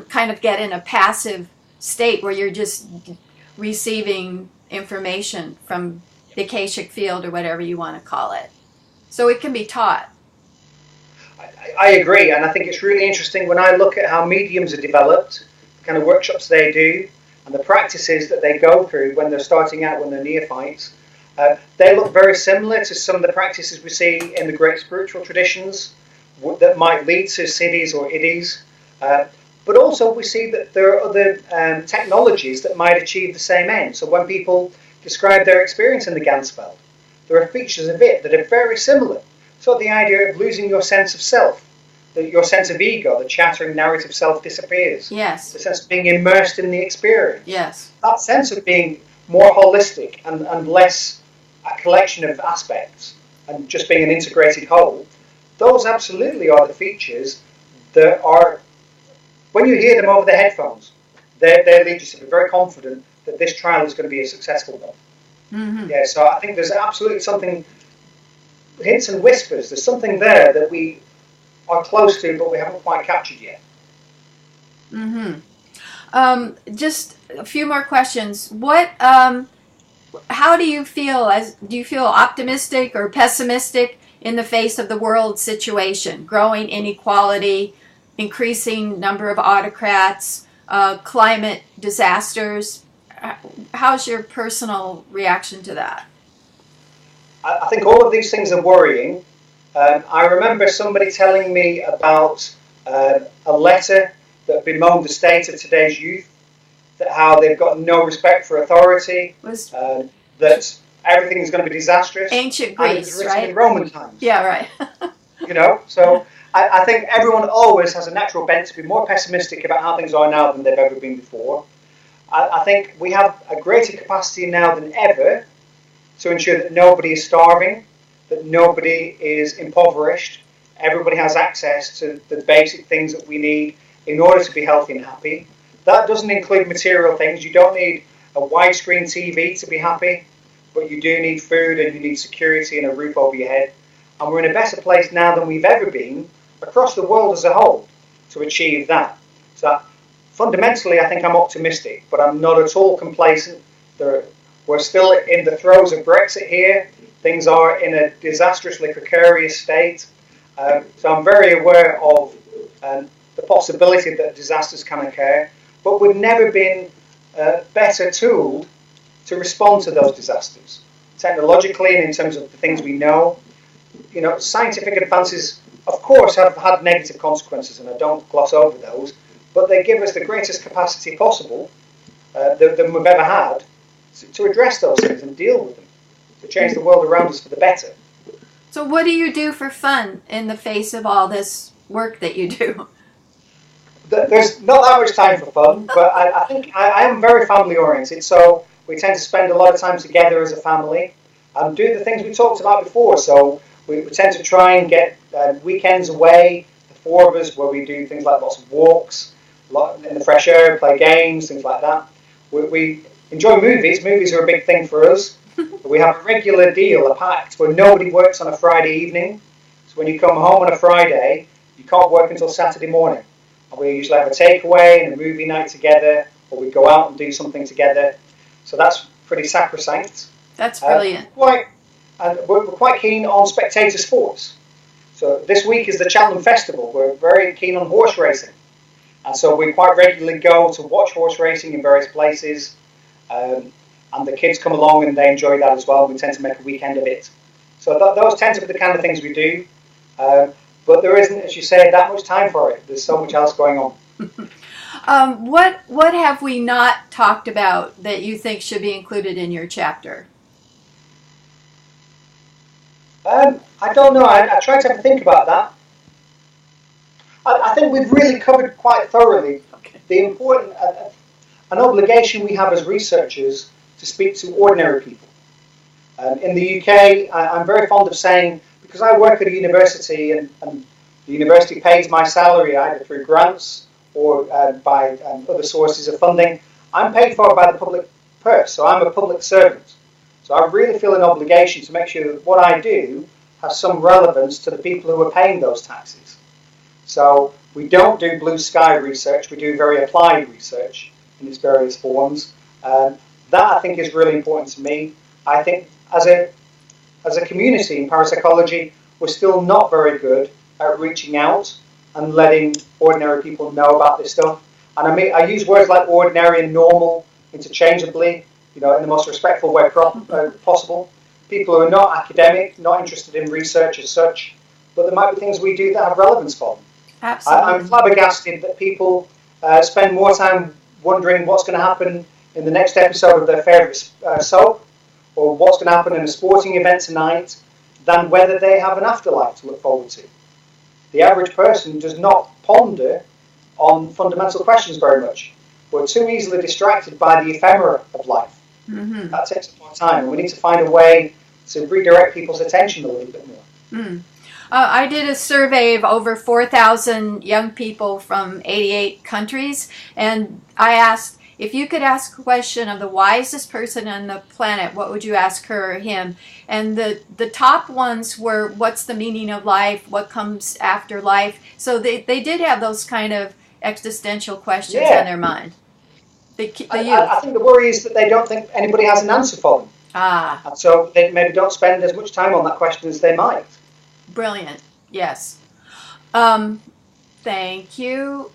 kind of get in a passive state where you're just receiving information from the Akashic field or whatever you want to call it. So it can be taught. I agree, and I think it's really interesting when I look at how mediums are developed, the kind of workshops they do, and the practices that they go through when they're starting out, when they're neophytes. They look very similar to some of the practices we see in the great spiritual traditions that might lead to siddhis or iddhis. But also we see that there are other technologies that might achieve the same end. So when people describe their experience in the Ganzfeld, there are features of it that are very similar. So the idea of losing your sense of self, your sense of ego, the chattering narrative self disappears. Yes. The sense of being immersed in the experience. Yes. That sense of being more holistic and less a collection of aspects and just being an integrated whole, those absolutely are the features that are, when you hear them over the headphones, they lead you to be very confident that this trial is going to be a successful one. Mm-hmm. Yeah, so I think there's absolutely something, hints and whispers, there's something there that we are close to but we haven't quite captured yet. Mm-hmm. Just a few more questions. How do you feel? Do you feel optimistic or pessimistic in the face of the world situation? Growing inequality, increasing number of autocrats, climate disasters. How's your personal reaction to that? I think all of these things are worrying. I remember somebody telling me about a letter that bemoaned the state of today's youth, that how they've got no respect for authority, that everything is going to be disastrous. Ancient Greece, right? In Roman times. Yeah, right. So I think everyone always has a natural bent to be more pessimistic about how things are now than they've ever been before. I think we have a greater capacity now than ever to ensure that nobody is starving, that nobody is impoverished. Everybody has access to the basic things that we need in order to be healthy and happy. That doesn't include material things. You don't need a widescreen TV to be happy, but you do need food and you need security and a roof over your head. And we're in a better place now than we've ever been across the world as a whole to achieve that. So fundamentally, I think I'm optimistic, but I'm not at all complacent. We're still in the throes of Brexit here. Things are in a disastrously precarious state. So I'm very aware of the possibility that disasters can occur, but we've never been better tooled to respond to those disasters. Technologically and in terms of the things we know, scientific advances, of course, have had negative consequences, and I don't gloss over those, but they give us the greatest capacity possible that we've ever had to address those things and deal with them, to change the world around us for the better. So what do you do for fun in the face of all this work that you do? There's not that much time for fun, but I think I am very family-oriented, so we tend to spend a lot of time together as a family and do the things we talked about before. So we tend to try and get weekends away, the four of us, where we do things like lots of walks, in the fresh air, play games, things like that. We enjoy movies. Movies are a big thing for us. We have a regular deal, a pact, where nobody works on a Friday evening. So when you come home on a Friday, you can't work until Saturday morning. And we usually have a takeaway and a movie night together, or we go out and do something together. So that's pretty sacrosanct. That's brilliant. And we're quite keen on spectator sports. So this week is the Cheltenham Festival. We're very keen on horse racing. And so we quite regularly go to watch horse racing in various places. And the kids come along and they enjoy that as well. We tend to make a weekend of it. So those tend to be the kind of things we do. But there isn't, as you say, that much time for it. There's so much else going on. What have we not talked about that you think should be included in your chapter? I don't know. I tried to have a think about that. I think we've really covered quite thoroughly the important, an obligation we have as researchers to speak to ordinary people. In the UK, I'm very fond of saying, because I work at a university and the university pays my salary either through grants or by other sources of funding, I'm paid for by the public purse, so I'm a public servant. So I really feel an obligation to make sure that what I do has some relevance to the people who are paying those taxes. So we don't do blue sky research, we do very applied research in its various forms. That I think is really important to me. I think as a community in parapsychology, we're still not very good at reaching out and letting ordinary people know about this stuff. And I use words like ordinary and normal interchangeably, in the most respectful way possible. People who are not academic, not interested in research as such, but there might be things we do that have relevance for them. Absolutely. I'm flabbergasted that people spend more time wondering what's going to happen in the next episode of their favourite soap, or what's going to happen in a sporting event tonight, than whether they have an afterlife to look forward to. The average person does not ponder on fundamental questions very much. We're too easily distracted by the ephemera of life. Mm-hmm. That takes more time, and we need to find a way to redirect people's attention a little bit more. Mm. I did a survey of over 4,000 young people from 88 countries, and I asked, if you could ask a question of the wisest person on the planet, what would you ask her or him? And the top ones were, what's the meaning of life? What comes after life? So they did have those kind of existential questions on their mind. I think the worry is that they don't think anybody has an answer for them. And so they maybe don't spend as much time on that question as they might. Brilliant. Yes. Thank you.